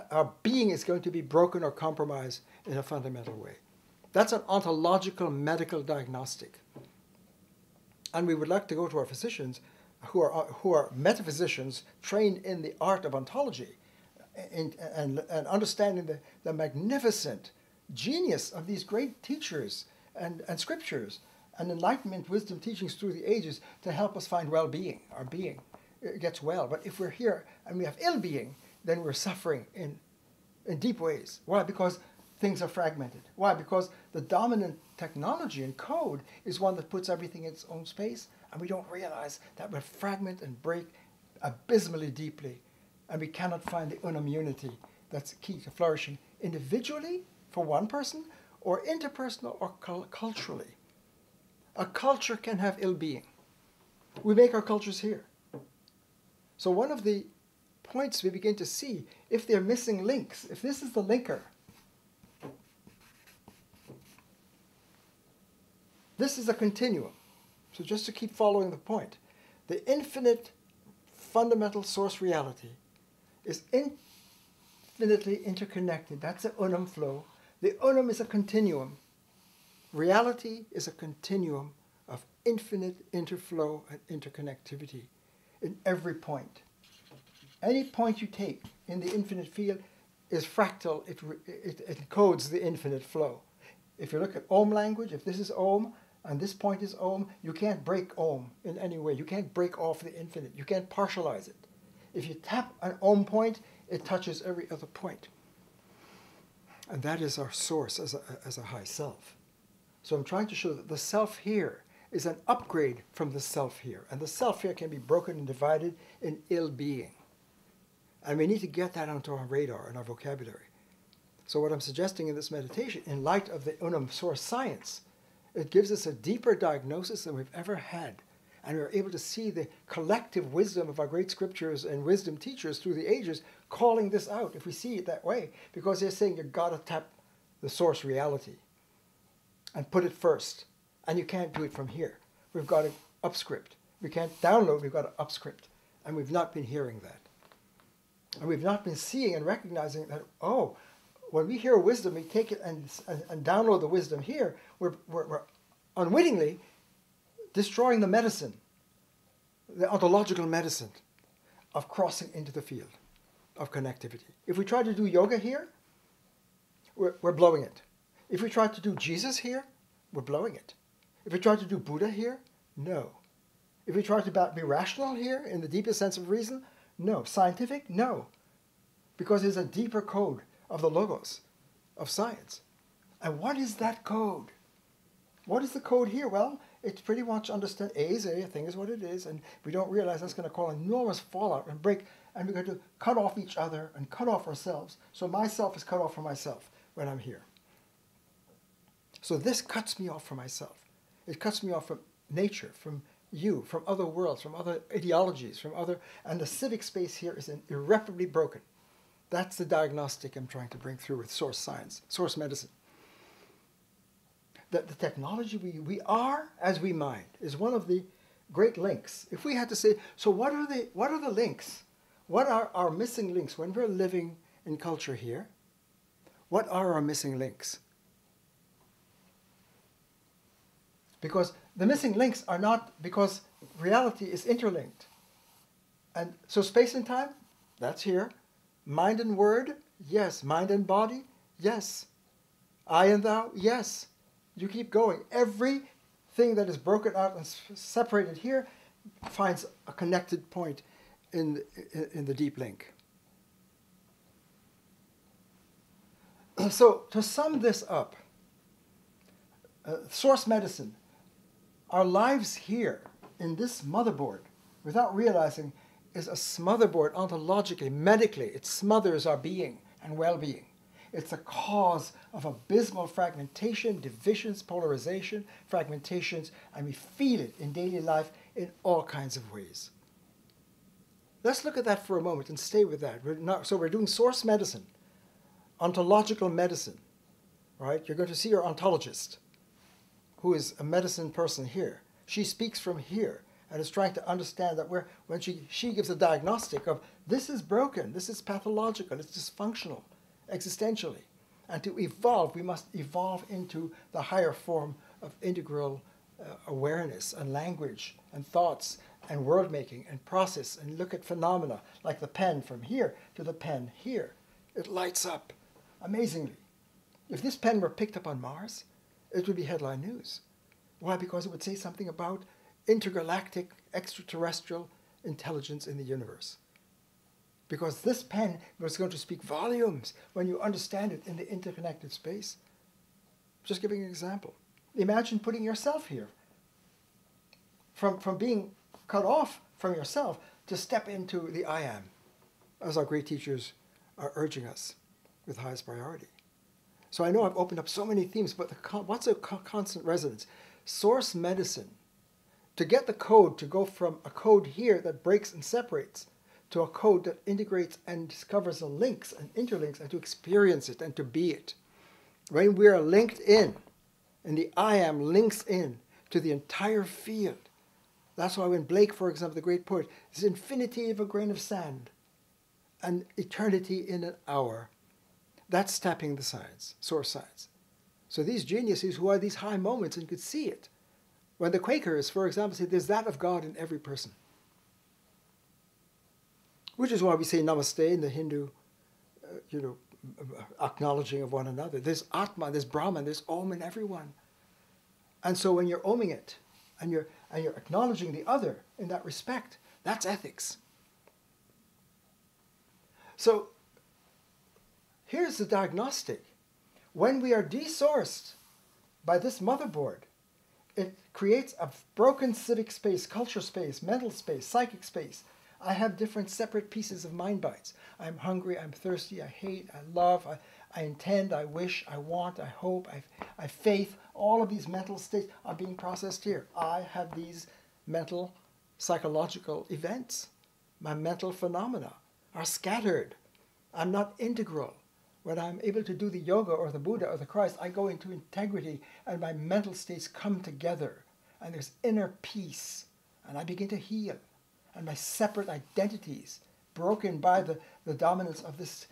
our being is going to be broken or compromised in a fundamental way. That's an ontological medical diagnostic. And we would like to go to our physicians who are metaphysicians trained in the art of ontology and understanding the magnificent genius of these great teachers and scriptures and enlightenment, wisdom, teachings through the ages to help us find well-being. Our being gets well. But if we're here and we have ill-being, then we're suffering in deep ways. Why? Because things are fragmented. Why? Because the dominant technology and code is one that puts everything in its own space, and we don't realize that we fragment and break abysmally deeply, and we cannot find the unum unity that's key to flourishing individually for one person, or interpersonal, or culturally. A culture can have ill-being. We make our cultures here. So one of the points we begin to see, if they're missing links, if this is the linker, this is a continuum. So just to keep following the point, the infinite fundamental source reality is infinitely interconnected. That's the unum flow. The unum is a continuum. Reality is a continuum of infinite interflow and interconnectivity in every point. Any point you take in the infinite field is fractal. It encodes the infinite flow. If you look at Ohm language, if this is Ohm and this point is Ohm, you can't break Ohm in any way. You can't break off the infinite. You can't partialize it. If you tap an Ohm point, it touches every other point. And that is our source as a high self. So I'm trying to show that the self here is an upgrade from the self here. And the self here can be broken and divided in ill-being. And we need to get that onto our radar and our vocabulary. So what I'm suggesting in this meditation, in light of the unum source science, it gives us a deeper diagnosis than we've ever had. And we're able to see the collective wisdom of our great scriptures and wisdom teachers through the ages calling this out, if we see it that way, because they're saying you've got to tap the source reality and put it first. And you can't do it from here. We've got to upscript. We can't download, we've got to upscript. And we've not been hearing that. And we've not been seeing and recognizing that, oh, when we hear wisdom, we take it and download the wisdom here. We're unwittingly destroying the medicine, the ontological medicine of crossing into the field of connectivity. If we try to do yoga here, we're blowing it. If we try to do Jesus here, we're blowing it. If we try to do Buddha here, no. If we try to be rational here in the deepest sense of reason, no. Scientific, no. Because there's a deeper code of the logos, of science. And what is that code? What is the code here? Well, it's pretty much understand A is A, a thing is what it is, and we don't realize that's going to cause enormous fallout and break, and we're going to cut off each other and cut off ourselves. So myself is cut off from myself when I'm here. So this cuts me off from myself. It cuts me off from nature, from you, from other worlds, from other ideologies, from other, and the civic space here is irreparably broken. That's the diagnostic I'm trying to bring through with source science, source medicine. That the technology we are as we mind is one of the great links. If we had to say, so what are the links? What are our missing links when we're living in culture here? What are our missing links? Because the missing links are not because reality is interlinked. And so space and time, that's here. Mind and word, yes. Mind and body, yes. I and thou, yes. You keep going. Everything that is broken out and separated here finds a connected point in the deep link. So to sum this up, source medicine, our lives here in this motherboard, without realizing, is a smotherboard ontologically, medically. It smothers our being and well-being. It's a cause of abysmal fragmentation, divisions, polarization, fragmentations, and we feel it in daily life in all kinds of ways. Let's look at that for a moment and stay with that. So we're doing source medicine, ontological medicine, right? You're going to see your ontologist, who is a medicine person here. She speaks from here and is trying to understand that when she gives a diagnostic of this is broken, this is pathological, it's dysfunctional, existentially. And to evolve, we must evolve into the higher form of integral awareness and language and thoughts and world making and process and look at phenomena like the pen from here to the pen here. It lights up amazingly. If this pen were picked up on Mars, it would be headline news. Why? Because it would say something about intergalactic extraterrestrial intelligence in the universe. Because this pen was going to speak volumes when you understand it in the interconnected space. Just giving an example. Imagine putting yourself here. From being cut off from yourself to step into the I am, as our great teachers are urging us with highest priority. So I know I've opened up so many themes, but what's a constant resonance? Source medicine. To get the code to go from a code here that breaks and separates to a code that integrates and discovers the links and interlinks and to experience it and to be it. When we are linked in, and the I am links in to the entire field. That's why when Blake, for example, the great poet, is infinity of a grain of sand and eternity in an hour. That's tapping the science, source science. So these geniuses who are these high moments and could see it. When the Quakers, for example, say there's that of God in every person. Which is why we say namaste in the Hindu, acknowledging of one another. There's Atma, there's Brahman, there's Om in everyone. And so when you're oming it, and you're acknowledging the other in that respect, that's ethics. So here's the diagnostic. When we are desourced by this motherboard, it creates a broken civic space, culture space, mental space, psychic space. I have different separate pieces of mind bites. I'm hungry, I'm thirsty, I hate, I love, I intend, I wish, I want, I hope, I faith. All of these mental states are being processed here. I have these mental, psychological events. My mental phenomena are scattered. I'm not integral. When I'm able to do the yoga or the Buddha or the Christ, I go into integrity and my mental states come together and there's inner peace and I begin to heal. And my separate identities, broken by the dominance of this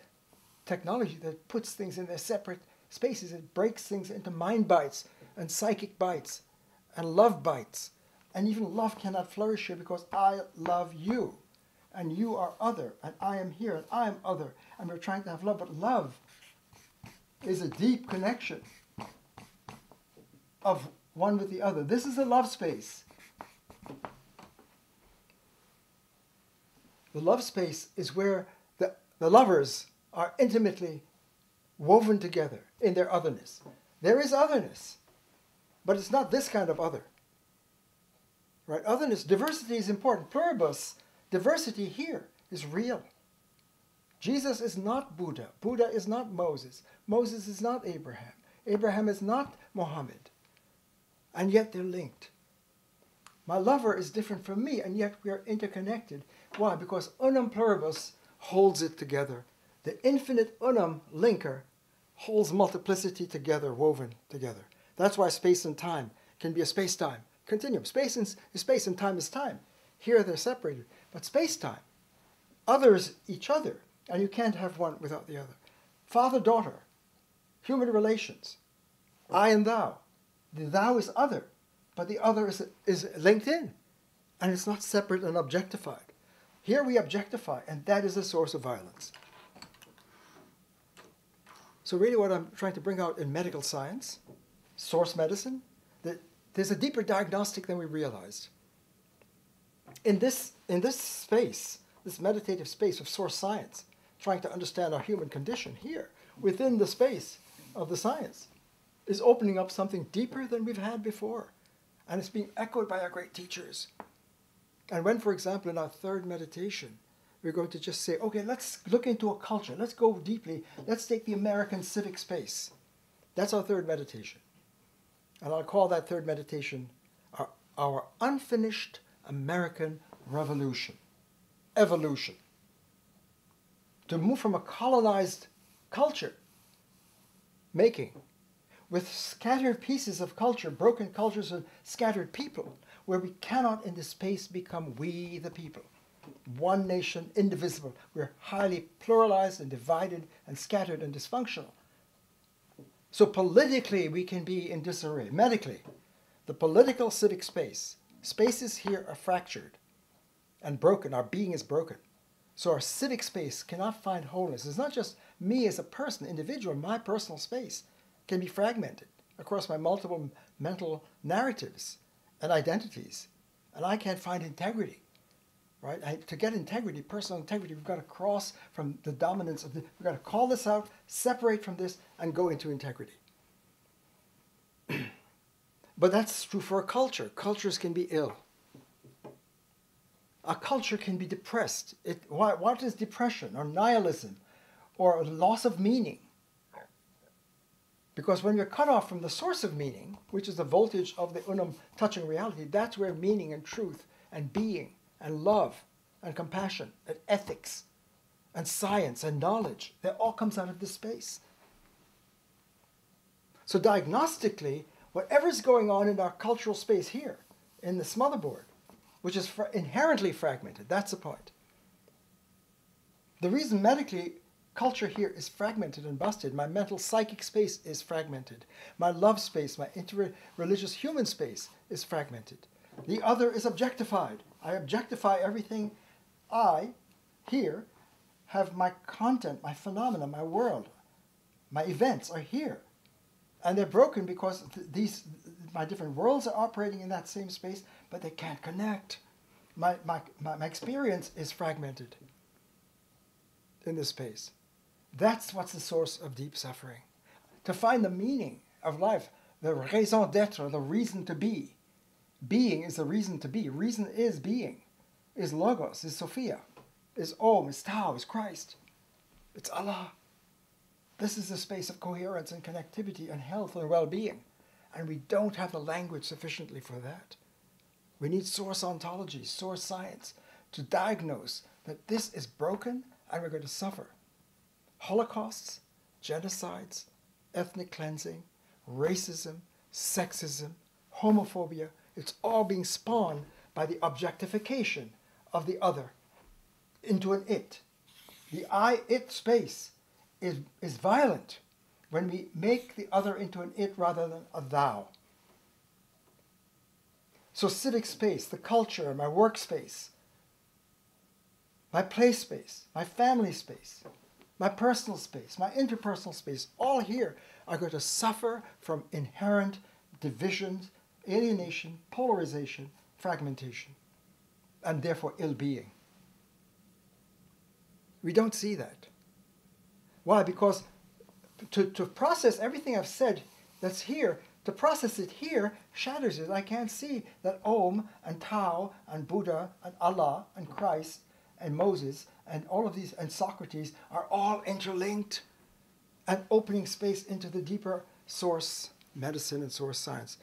technology that puts things in their separate spaces, it breaks things into mind bites and psychic bites and love bites. And even love cannot flourish here because I love you. And you are other, and I am here, and I am other. And we're trying to have love, but love is a deep connection of one with the other. This is a love space. The love space is where the lovers are intimately woven together in their otherness. There is otherness, but it's not this kind of other. Right? Otherness, diversity is important. Pluribus, diversity here is real. Jesus is not Buddha. Buddha is not Moses. Moses is not Abraham. Abraham is not Muhammad. And yet they're linked. My lover is different from me, and yet we are interconnected. Why? Because unum pluribus holds it together. The infinite unum linker holds multiplicity together, woven together. That's why space and time can be a space-time continuum. Space and time is time. Here they're separated. But space-time, others each other, and you can't have one without the other. Father-daughter, human relations, I and thou. The thou is other, but the other is linked in, and it's not separate and objectified. Here we objectify, and that is a source of violence. So really what I'm trying to bring out in medical science, source medicine, that there's a deeper diagnostic than we realized. In this space, this meditative space of source science, trying to understand our human condition here, within the space of the science, is opening up something deeper than we've had before. And it's being echoed by our great teachers. And when, for example, in our third meditation, we're going to just say, okay, let's look into a culture. Let's go deeply. Let's take the American civic space. That's our third meditation. And I'll call that third meditation our unfinished American revolution, evolution. To move from a colonized culture making with scattered pieces of culture, broken cultures and scattered people, where we cannot in this space become we the people. One nation, indivisible. We're highly pluralized and divided and scattered and dysfunctional. So politically we can be in disarray. Medically, the political civic spaces here are fractured and broken. Our being is broken. So our civic space cannot find wholeness. It's not just me as a person, individual, my personal space can be fragmented across my multiple mental narratives and identities. And I can't find integrity, right? To get integrity, personal integrity, we've got to cross from the dominance of we've got to call this out, separate from this, and go into integrity. But that's true for a culture. Cultures can be ill. A culture can be depressed. What is depression or nihilism or loss of meaning? Because when you're cut off from the source of meaning, which is the voltage of the unum touching reality, that's where meaning and truth and being and love and compassion and ethics and science and knowledge, that all comes out of this space. So diagnostically, whatever's going on in our cultural space here, in this motherboard, which is inherently fragmented, that's the point. The reason medically culture here is fragmented and busted. My mental psychic space is fragmented. My love space, my inter-religious human space is fragmented. The other is objectified. I objectify everything. I, here, have my content, my phenomena, my world. My events are here. And they're broken because my different worlds are operating in that same space, but they can't connect. My experience is fragmented in this space. That's what's the source of deep suffering. To find the meaning of life, the raison d'être, the reason to be. Being is the reason to be. Reason is being, is Logos, is Sophia, is Om, is Tao, is Christ. It's Allah. This is the space of coherence and connectivity and health and well-being. And we don't have the language sufficiently for that. We need source ontology, source science, to diagnose that this is broken and we're going to suffer. Holocausts, genocides, ethnic cleansing, racism, sexism, homophobia, it's all being spawned by the objectification of the other into an it. The I-it space is violent when we make the other into an it rather than a thou. So civic space, the culture, my workspace, my play space, my family space, my personal space, my interpersonal space, all here are going to suffer from inherent divisions, alienation, polarization, fragmentation, and therefore ill-being. We don't see that. Why? Because to process everything I've said that's here, to process it here shatters it. I can't see that Om and Tao and Buddha and Allah and Christ and Moses and all of these and Socrates are all interlinked and opening space into the deeper source medicine and source science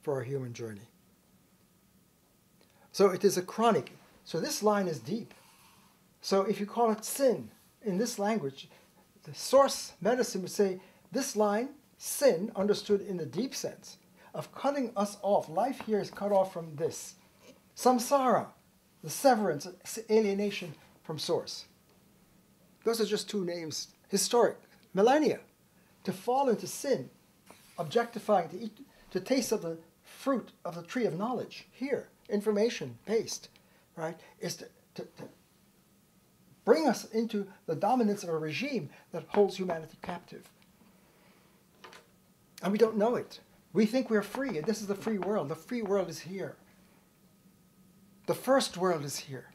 for our human journey. So it is a chronic. So this line is deep. So if you call it sin in this language, the source medicine would say this line, sin, understood in the deep sense of cutting us off. Life here is cut off from this. Samsara, the severance, alienation from source. Those are just two names, historic, millennia. To fall into sin, objectifying, to eat, to taste of the fruit of the tree of knowledge, here, information based, right, is to bring us into the dominance of a regime that holds humanity captive. And we don't know it. We think we're free, and this is the free world. The free world is here. The first world is here.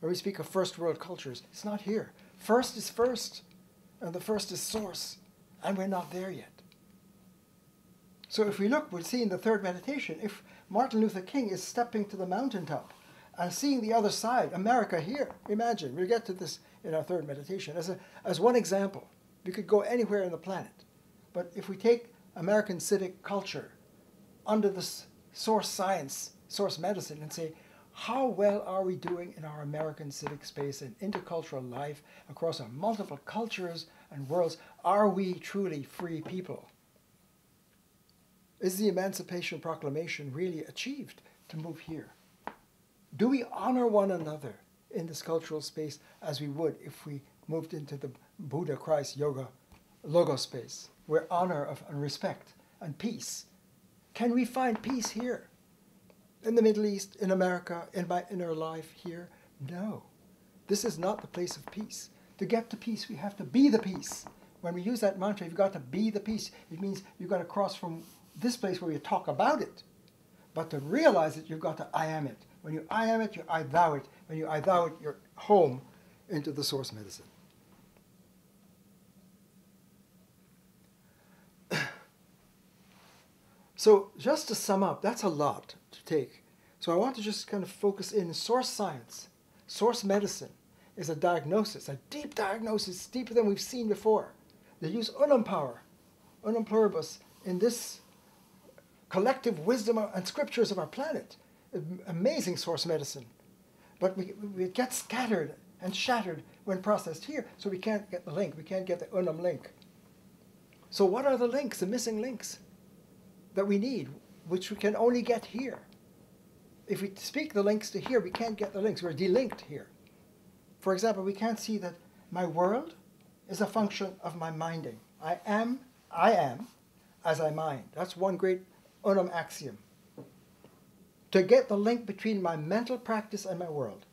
When we speak of first world cultures, it's not here. First is first, and the first is source, and we're not there yet. So if we look, we'll see in the third meditation, if Martin Luther King is stepping to the mountaintop and seeing the other side, America here, imagine, we'll get to this in our third meditation, as one example. We could go anywhere on the planet. But if we take American civic culture under this source science, source medicine, and say, how well are we doing in our American civic space and intercultural life across our multiple cultures and worlds? Are we truly free people? Is the Emancipation Proclamation really achieved to move here? Do we honor one another in this cultural space as we would if we moved into the Buddha, Christ, yoga, logos space, where honor and respect and peace? Can we find peace here? In the Middle East, in America, in my inner life here? No. This is not the place of peace. To get to peace, we have to be the peace. When we use that mantra, you've got to be the peace. It means you've got to cross from this place where you talk about it. But to realize it, you've got to I am it. When you I am it, you I thou it. When you I thou it, you're home into the source medicine. So just to sum up, that's a lot to take. So I want to just kind of focus in source science. Source medicine is a diagnosis, a deep diagnosis, deeper than we've seen before. They use unum power, unum pluribus, in this collective wisdom and scriptures of our planet. Amazing source medicine. But we get scattered and shattered when processed here, so we can't get the link. We can't get the unum link. So what are the links, the missing links that we need, which we can only get here? If we speak the links to here, we can't get the links. We're delinked here. For example, we can't see that my world is a function of my minding. I am as I mind. That's one great unum axiom. To get the link between my mental practice and my world.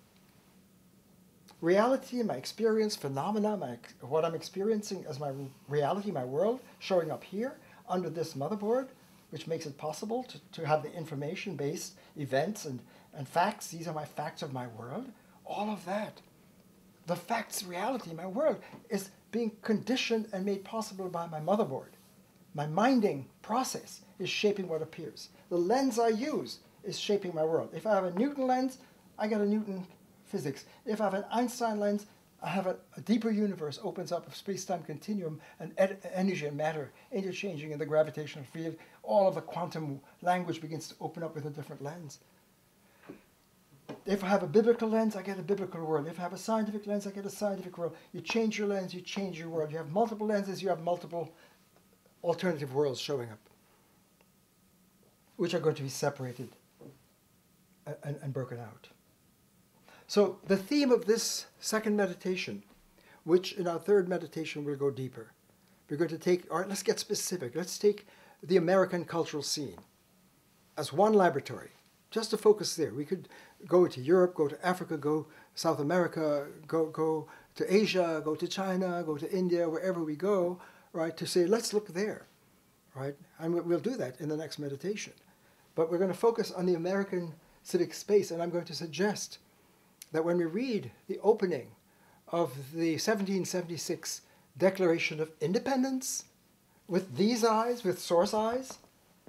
Reality, my experience, phenomena, what I'm experiencing as my reality, my world, showing up here under this motherboard, which makes it possible to have the information-based events and facts. These are my facts of my world. All of that. The facts, reality, my world, is being conditioned and made possible by my motherboard. My minding process is shaping what appears. The lens I use is shaping my world. If I have a Newton lens, I get a Newton physics. If I have an Einstein lens, I have a deeper universe, opens up a space-time continuum and energy and matter interchanging in the gravitational field. All of the quantum language begins to open up with a different lens. If I have a biblical lens, I get a biblical world. If I have a scientific lens, I get a scientific world. You change your lens, you change your world. You have multiple lenses, you have multiple alternative worlds showing up, which are going to be separated and broken out. So the theme of this second meditation, which in our third meditation we'll go deeper. We're going to take, all right, let's get specific. Let's take the American cultural scene as one laboratory, just to focus there. We could go to Europe, go to Africa, go South America, go to Asia, go to China, go to India, wherever we go, right, to say, let's look there, right? And we'll do that in the next meditation. But we're going to focus on the American civic space, and I'm going to suggest that when we read the opening of the 1776 Declaration of Independence with these eyes, with source eyes,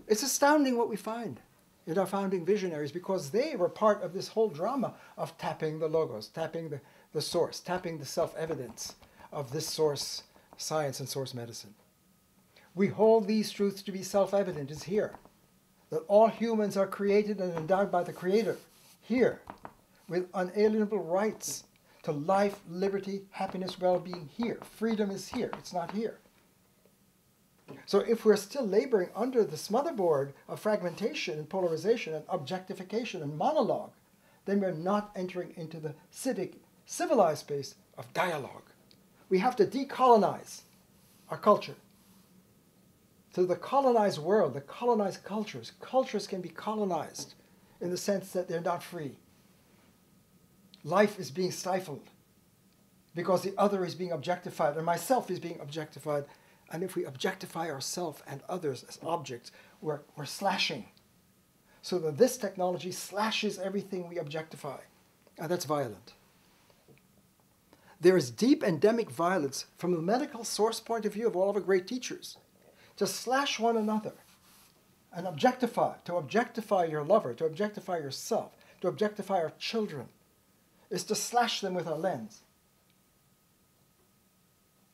it's astounding what we find in our founding visionaries, because they were part of this whole drama of tapping the logos, tapping the source, tapping the self-evidence of this source science and source medicine. We hold these truths to be self-evident is here, that all humans are created and endowed by the Creator here, with unalienable rights to life, liberty, happiness, well-being here. Freedom is here. It's not here. So if we're still laboring under this motherboard of fragmentation and polarization and objectification and monologue, then we're not entering into the civilized space of dialogue. We have to decolonize our culture. So the colonized world, the colonized cultures can be colonized in the sense that they're not free. Life is being stifled because the other is being objectified and myself is being objectified. And if we objectify ourselves and others as objects, we're slashing. So that this technology slashes everything we objectify. And that's violent. There is deep endemic violence from the medical source point of view of all of our great teachers. To slash one another and objectify, to objectify your lover, to objectify yourself, to objectify our children, is to slash them with our lens.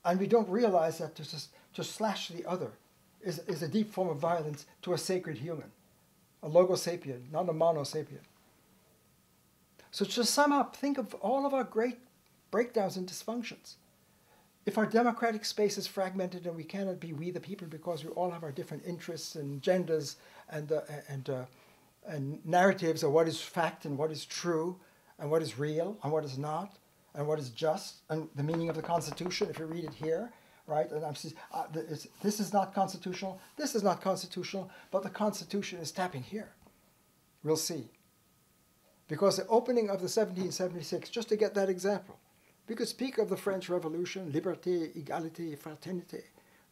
And we don't realize that to slash the other is a deep form of violence to a sacred human, a logosapien, not a monosapien. So to sum up, think of all of our great breakdowns and dysfunctions. If our democratic space is fragmented and we cannot be we the people because we all have our different interests and agendas and narratives of what is fact and what is true and what is real and what is not and what is just and the meaning of the Constitution, if you read it here, right? And this is not constitutional, this is not constitutional, but the Constitution is tapping here. We'll see. Because the opening of the 1776, just to get that example, we could speak of the French Revolution, liberté, égalité, fraternité,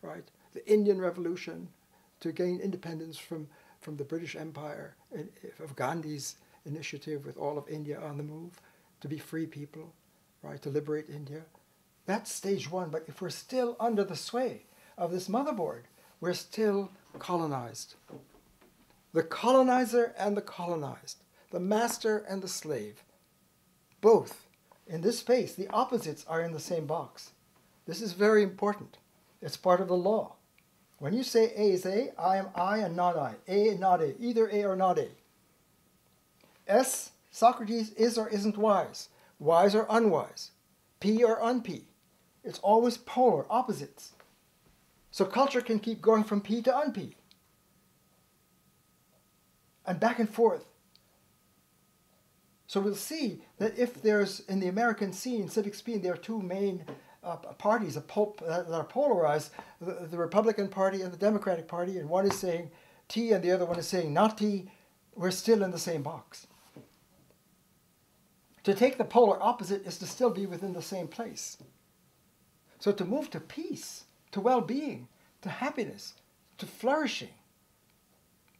right? The Indian Revolution to gain independence from the British Empire, of Gandhi's initiative with all of India on the move, to be free people, right? To liberate India. That's stage one, but if we're still under the sway of this motherboard, we're still colonized. The colonizer and the colonized, the master and the slave, both. In this space, the opposites are in the same box. This is very important. It's part of the law. When you say A is A, I am I and not I. A and not A. Either A or not A. S, Socrates is or isn't wise. Wise or unwise. P or un-P. It's always polar, opposites. So culture can keep going from P to un-P. And back and forth. So we'll see that if there's, in the American scene, civic scene, there are two main parties that are polarized, the Republican Party and the Democratic Party, and one is saying T and the other one is saying not T, we're still in the same box. To take the polar opposite is to still be within the same place. So to move to peace, to well-being, to happiness, to flourishing,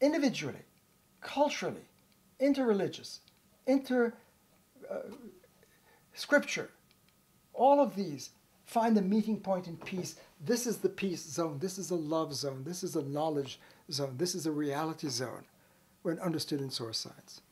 individually, culturally, interreligious, scripture, all of these find a meeting point in peace. This is the peace zone. This is a love zone. This is a knowledge zone. This is a reality zone when understood in source science.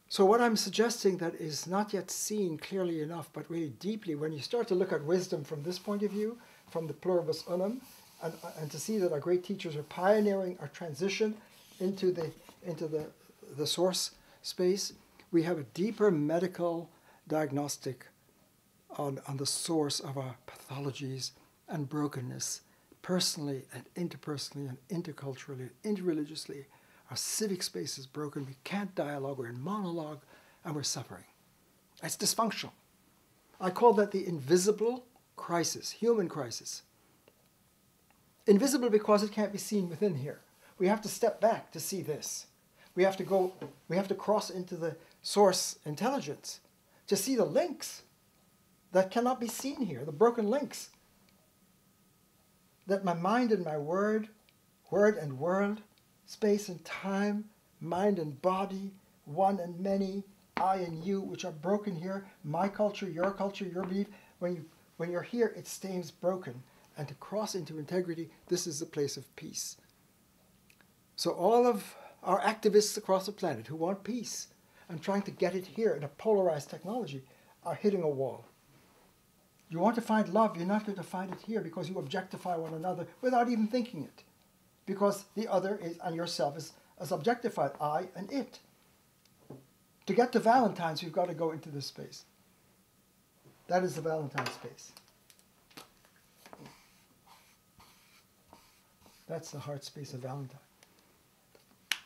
So what I'm suggesting that is not yet seen clearly enough, but really deeply, when you start to look at wisdom from this point of view, from the pluribus unum, and to see that our great teachers are pioneering our transition into the source space, we have a deeper medical diagnostic on the source of our pathologies and brokenness, personally and interpersonally and interculturally and interreligiously. Our civic space is broken. We can't dialogue. We're in monologue, and we're suffering. It's dysfunctional. I call that the invisible crisis, human crisis. Invisible because it can't be seen within here. We have to step back to see this. We have to cross into the source intelligence to see the links that cannot be seen here, the broken links. That my mind and my word and world, space and time, mind and body, one and many, I and you, which are broken here, my culture, your belief, when you're here, it stays broken. And to cross into integrity, this is the place of peace. So all of our activists across the planet who want peace and trying to get it here in a polarized technology are hitting a wall. You want to find love, you're not going to find it here because you objectify one another without even thinking it. Because the other is, and yourself is as objectified, I and it. To get to Valentine's, you've got to go into this space. That is the Valentine space. That's the heart space of Valentine.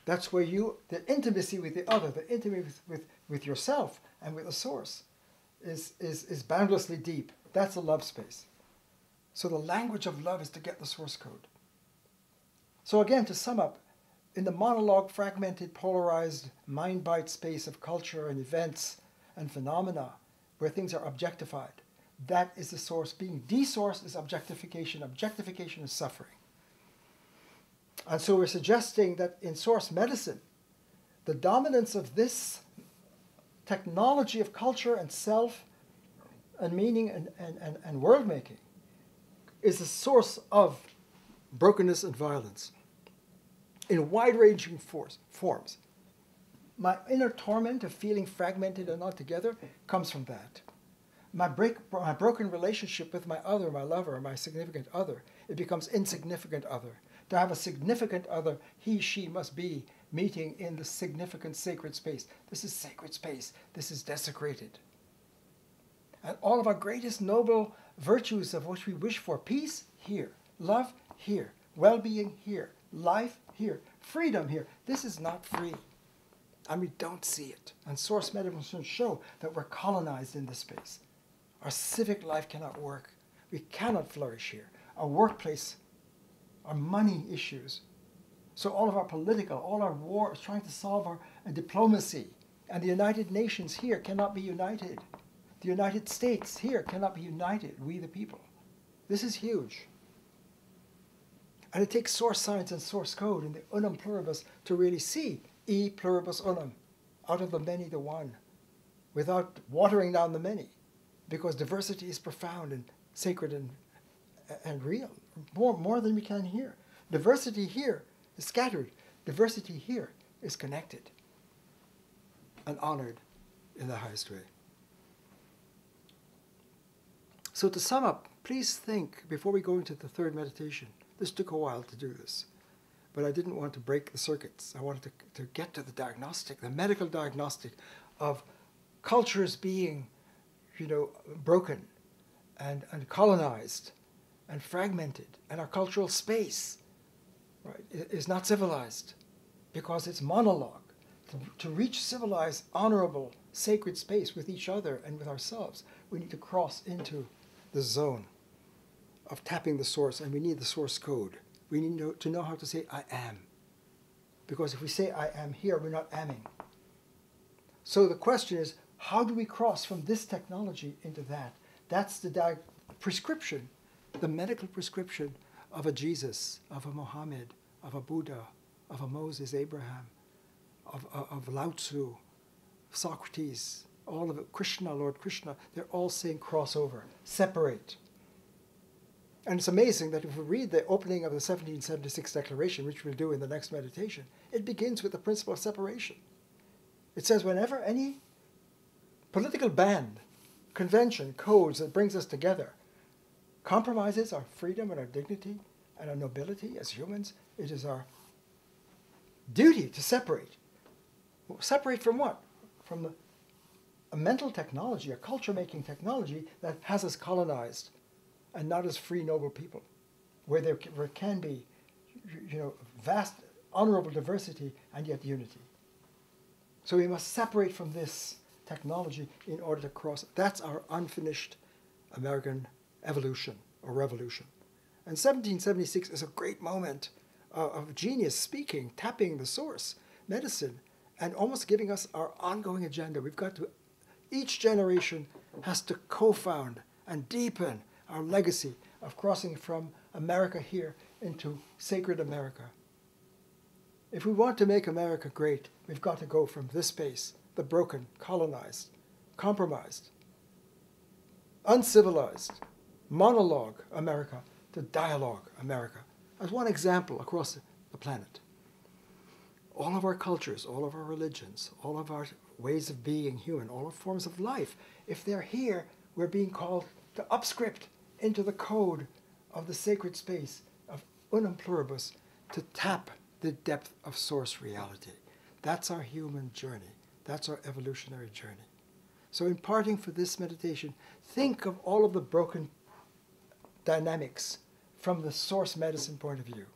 That's where the intimacy with the other, the intimacy with yourself and with the source is boundlessly deep. That's a love space. So the language of love is to get the source code. So again, to sum up, in the monologue, fragmented, polarized, mind-bite space of culture and events and phenomena, where things are objectified. That is the source being. De-source is objectification. Objectification is suffering. And so we're suggesting that in source medicine, the dominance of this technology of culture and self and meaning and world making is the source of brokenness and violence in wide-ranging forms. My inner torment of feeling fragmented and not together comes from that. My broken relationship with my other, my lover, my significant other, it becomes insignificant other. To have a significant other, he, she must be meeting in the significant sacred space. This is sacred space. This is desecrated. And all of our greatest noble virtues of which we wish for, peace, here. Love, here. Well-being, here. Life, here. Freedom, here. This is not free. And we don't see it. And source medicine show that we're colonized in this space. Our civic life cannot work. We cannot flourish here. Our workplace, our money issues. So all of our political, all our wars, trying to solve our diplomacy. And the United Nations here cannot be united. The United States here cannot be united, we the people. This is huge. And it takes source science and source code in the unum pluribus to really see e pluribus unum, out of the many the one, without watering down the many, because diversity is profound and sacred and real, more than we can here. Diversity here is scattered. Diversity here is connected and honored in the highest way. So to sum up, please think, before we go into the third meditation, this took a while to do this, but I didn't want to break the circuits. I wanted to get to the diagnostic, the medical diagnostic of cultures being, broken and colonized and fragmented, and our cultural space, right, is not civilized because it's monologue. To reach civilized, honorable, sacred space with each other and with ourselves, we need to cross into the zone of tapping the source, and we need the source code. We need to know how to say I am. Because if we say I am here, we're not amming. So the question is, how do we cross from this technology into that? That's the prescription, the medical prescription of a Jesus, of a Muhammad, of a Buddha, of a Moses, Abraham, of Lao Tzu, Socrates, all of it, Krishna, Lord Krishna, they're all saying crossover, separate. And it's amazing that if we read the opening of the 1776 Declaration, which we'll do in the next meditation, it begins with the principle of separation. It says whenever any political band, convention, codes that brings us together compromises our freedom and our dignity and our nobility as humans, it is our duty to separate. Separate from what? From a mental technology, a culture-making technology that has us colonized and not as free, noble people, where there can be, vast, honorable diversity and yet unity. So we must separate from this technology in order to cross. That's our unfinished American evolution or revolution. And 1776 is a great moment of genius speaking, tapping the source, medicine, and almost giving us our ongoing agenda. We've got to, each generation has to co-found and deepen our legacy of crossing from America here into sacred America. If we want to make America great, we've got to go from this space, the broken, colonized, compromised, uncivilized, monologue America, to dialogue America, as one example across the planet. All of our cultures, all of our religions, all of our ways of being human, all of forms of life, if they're here, we're being called to upscript into the code of the sacred space of unum pluribus, to tap the depth of source reality. That's our human journey. That's our evolutionary journey. So in parting for this meditation, think of all of the broken dynamics from the source medicine point of view.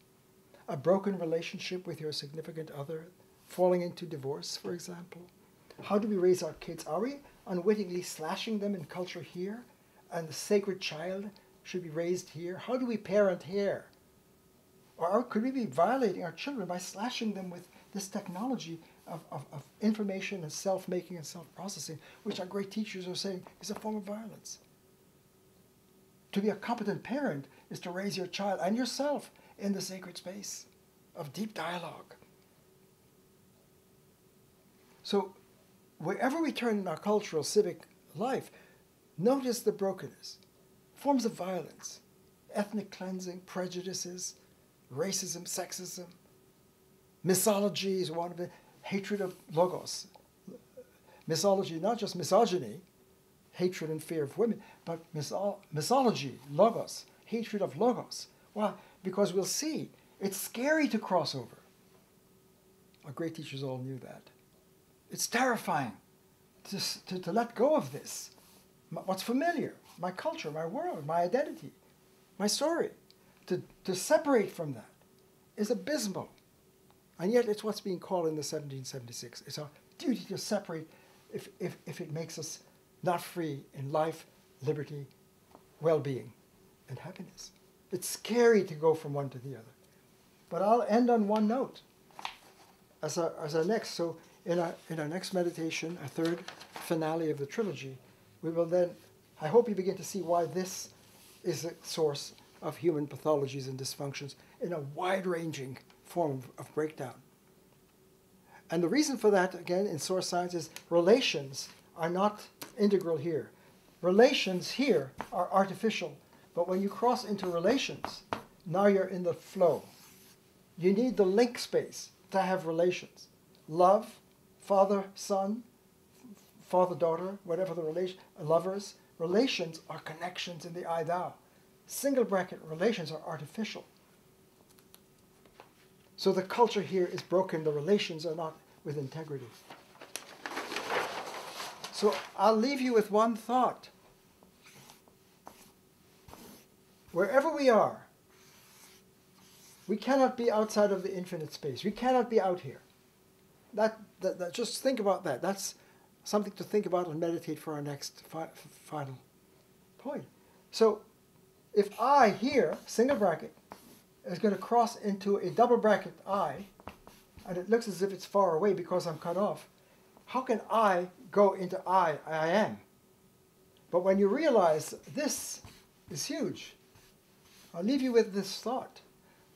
A broken relationship with your significant other, falling into divorce, for example. How do we raise our kids? Are we unwittingly slashing them in culture here? And the sacred child should be raised here? How do we parent here? Or could we be violating our children by slashing them with this technology of information and self-making and self-processing, which our great teachers are saying is a form of violence. To be a competent parent is to raise your child and yourself in the sacred space of deep dialogue. So wherever we turn in our cultural, civic life, notice the brokenness, forms of violence, ethnic cleansing, prejudices, racism, sexism, misology is one of it, hatred of logos. Misology, not just misogyny, hatred and fear of women, but misology, logos, hatred of logos. Why? Because we'll see, it's scary to cross over. Our great teachers all knew that. It's terrifying to let go of this. What's familiar, my culture, my world, my identity, my story. To separate from that is abysmal. And yet it's what's being called in the 1776. It's our duty to separate if it makes us not free in life, liberty, well-being, and happiness. It's scary to go from one to the other. But I'll end on one note as our next. So in our next meditation, our third finale of the trilogy, we will then, I hope you begin to see why this is a source of human pathologies and dysfunctions in a wide-ranging form of breakdown. And the reason for that, again, in source science is relations are not integral here. Relations here are artificial, but when you cross into relations, now you're in the flow. You need the link space to have relations. Love, father, son, father, daughter, whatever the relation, lovers. Relations are connections in the I-thou. Single bracket relations are artificial. So the culture here is broken. The relations are not with integrity. So I'll leave you with one thought. Wherever we are, we cannot be outside of the infinite space. We cannot be out here. Just think about that. That's something to think about and meditate for our next final point. So if I here, single bracket, is going to cross into a double bracket I, and it looks as if it's far away because I'm cut off, how can I go into I am? But when you realize this is huge, I'll leave you with this thought.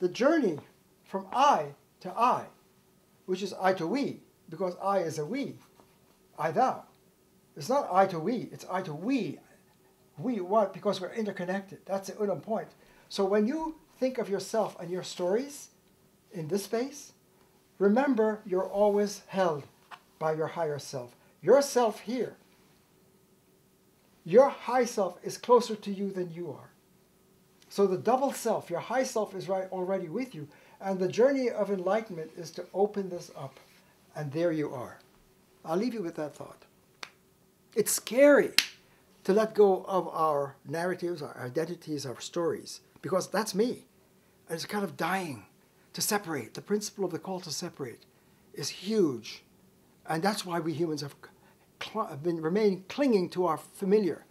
The journey from I to I, which is I to we, because I is a we, I thou. It's not I to we, it's I to we. We what? Because we're interconnected. That's the Unum point. So when you think of yourself and your stories in this space, remember you're always held by your higher self. Your self here, your high self is closer to you than you are. So the double self, your high self is right already with you. And the journey of enlightenment is to open this up. And there you are. I'll leave you with that thought. It's scary to let go of our narratives, our identities, our stories, because that's me. And it's kind of dying to separate. The principle of the call to separate is huge. And that's why we humans have been remaining clinging to our familiar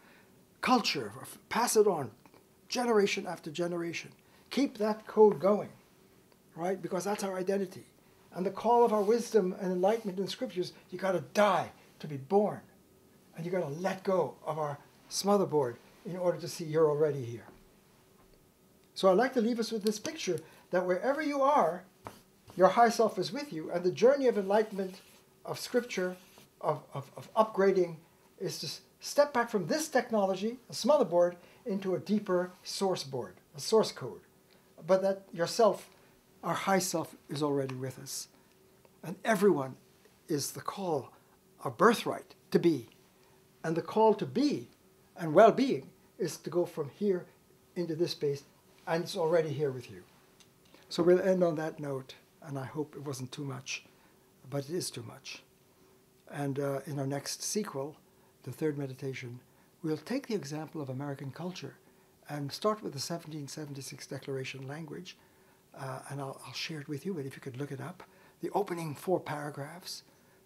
culture, pass it on, generation after generation. Keep that code going, right? Because that's our identity. And the call of our wisdom and enlightenment in scriptures, you got to die to be born. And you got to let go of our smotherboard in order to see you're already here. So I'd like to leave us with this picture that wherever you are, your high self is with you. And the journey of enlightenment, of scripture, of upgrading, is to step back from this technology, a smotherboard, into a deeper source board, a source code. But that yourself, our high self, is already with us. And everyone is the call, our birthright, to be. And the call to be and well-being is to go from here into this space, and it's already here with you. So we'll end on that note, and I hope it wasn't too much, but it is too much. And in our next sequel, the third meditation, we'll take the example of American culture and start with the 1776 Declaration language, and I'll share it with you, but if you could look it up. The opening 4 paragraphs,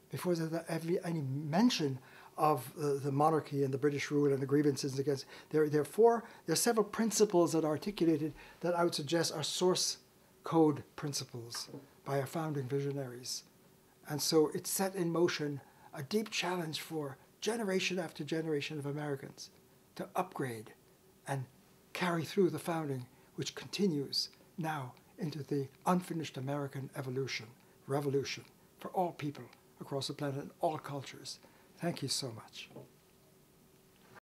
before there's any mention of the monarchy and the British rule and the grievances against, there are several principles that are articulated that I would suggest are source code principles by our founding visionaries. And so it set in motion a deep challenge for generation after generation of Americans to upgrade and carry through the founding, which continues now into the unfinished American revolution for all people across the planet and all cultures. Thank you so much.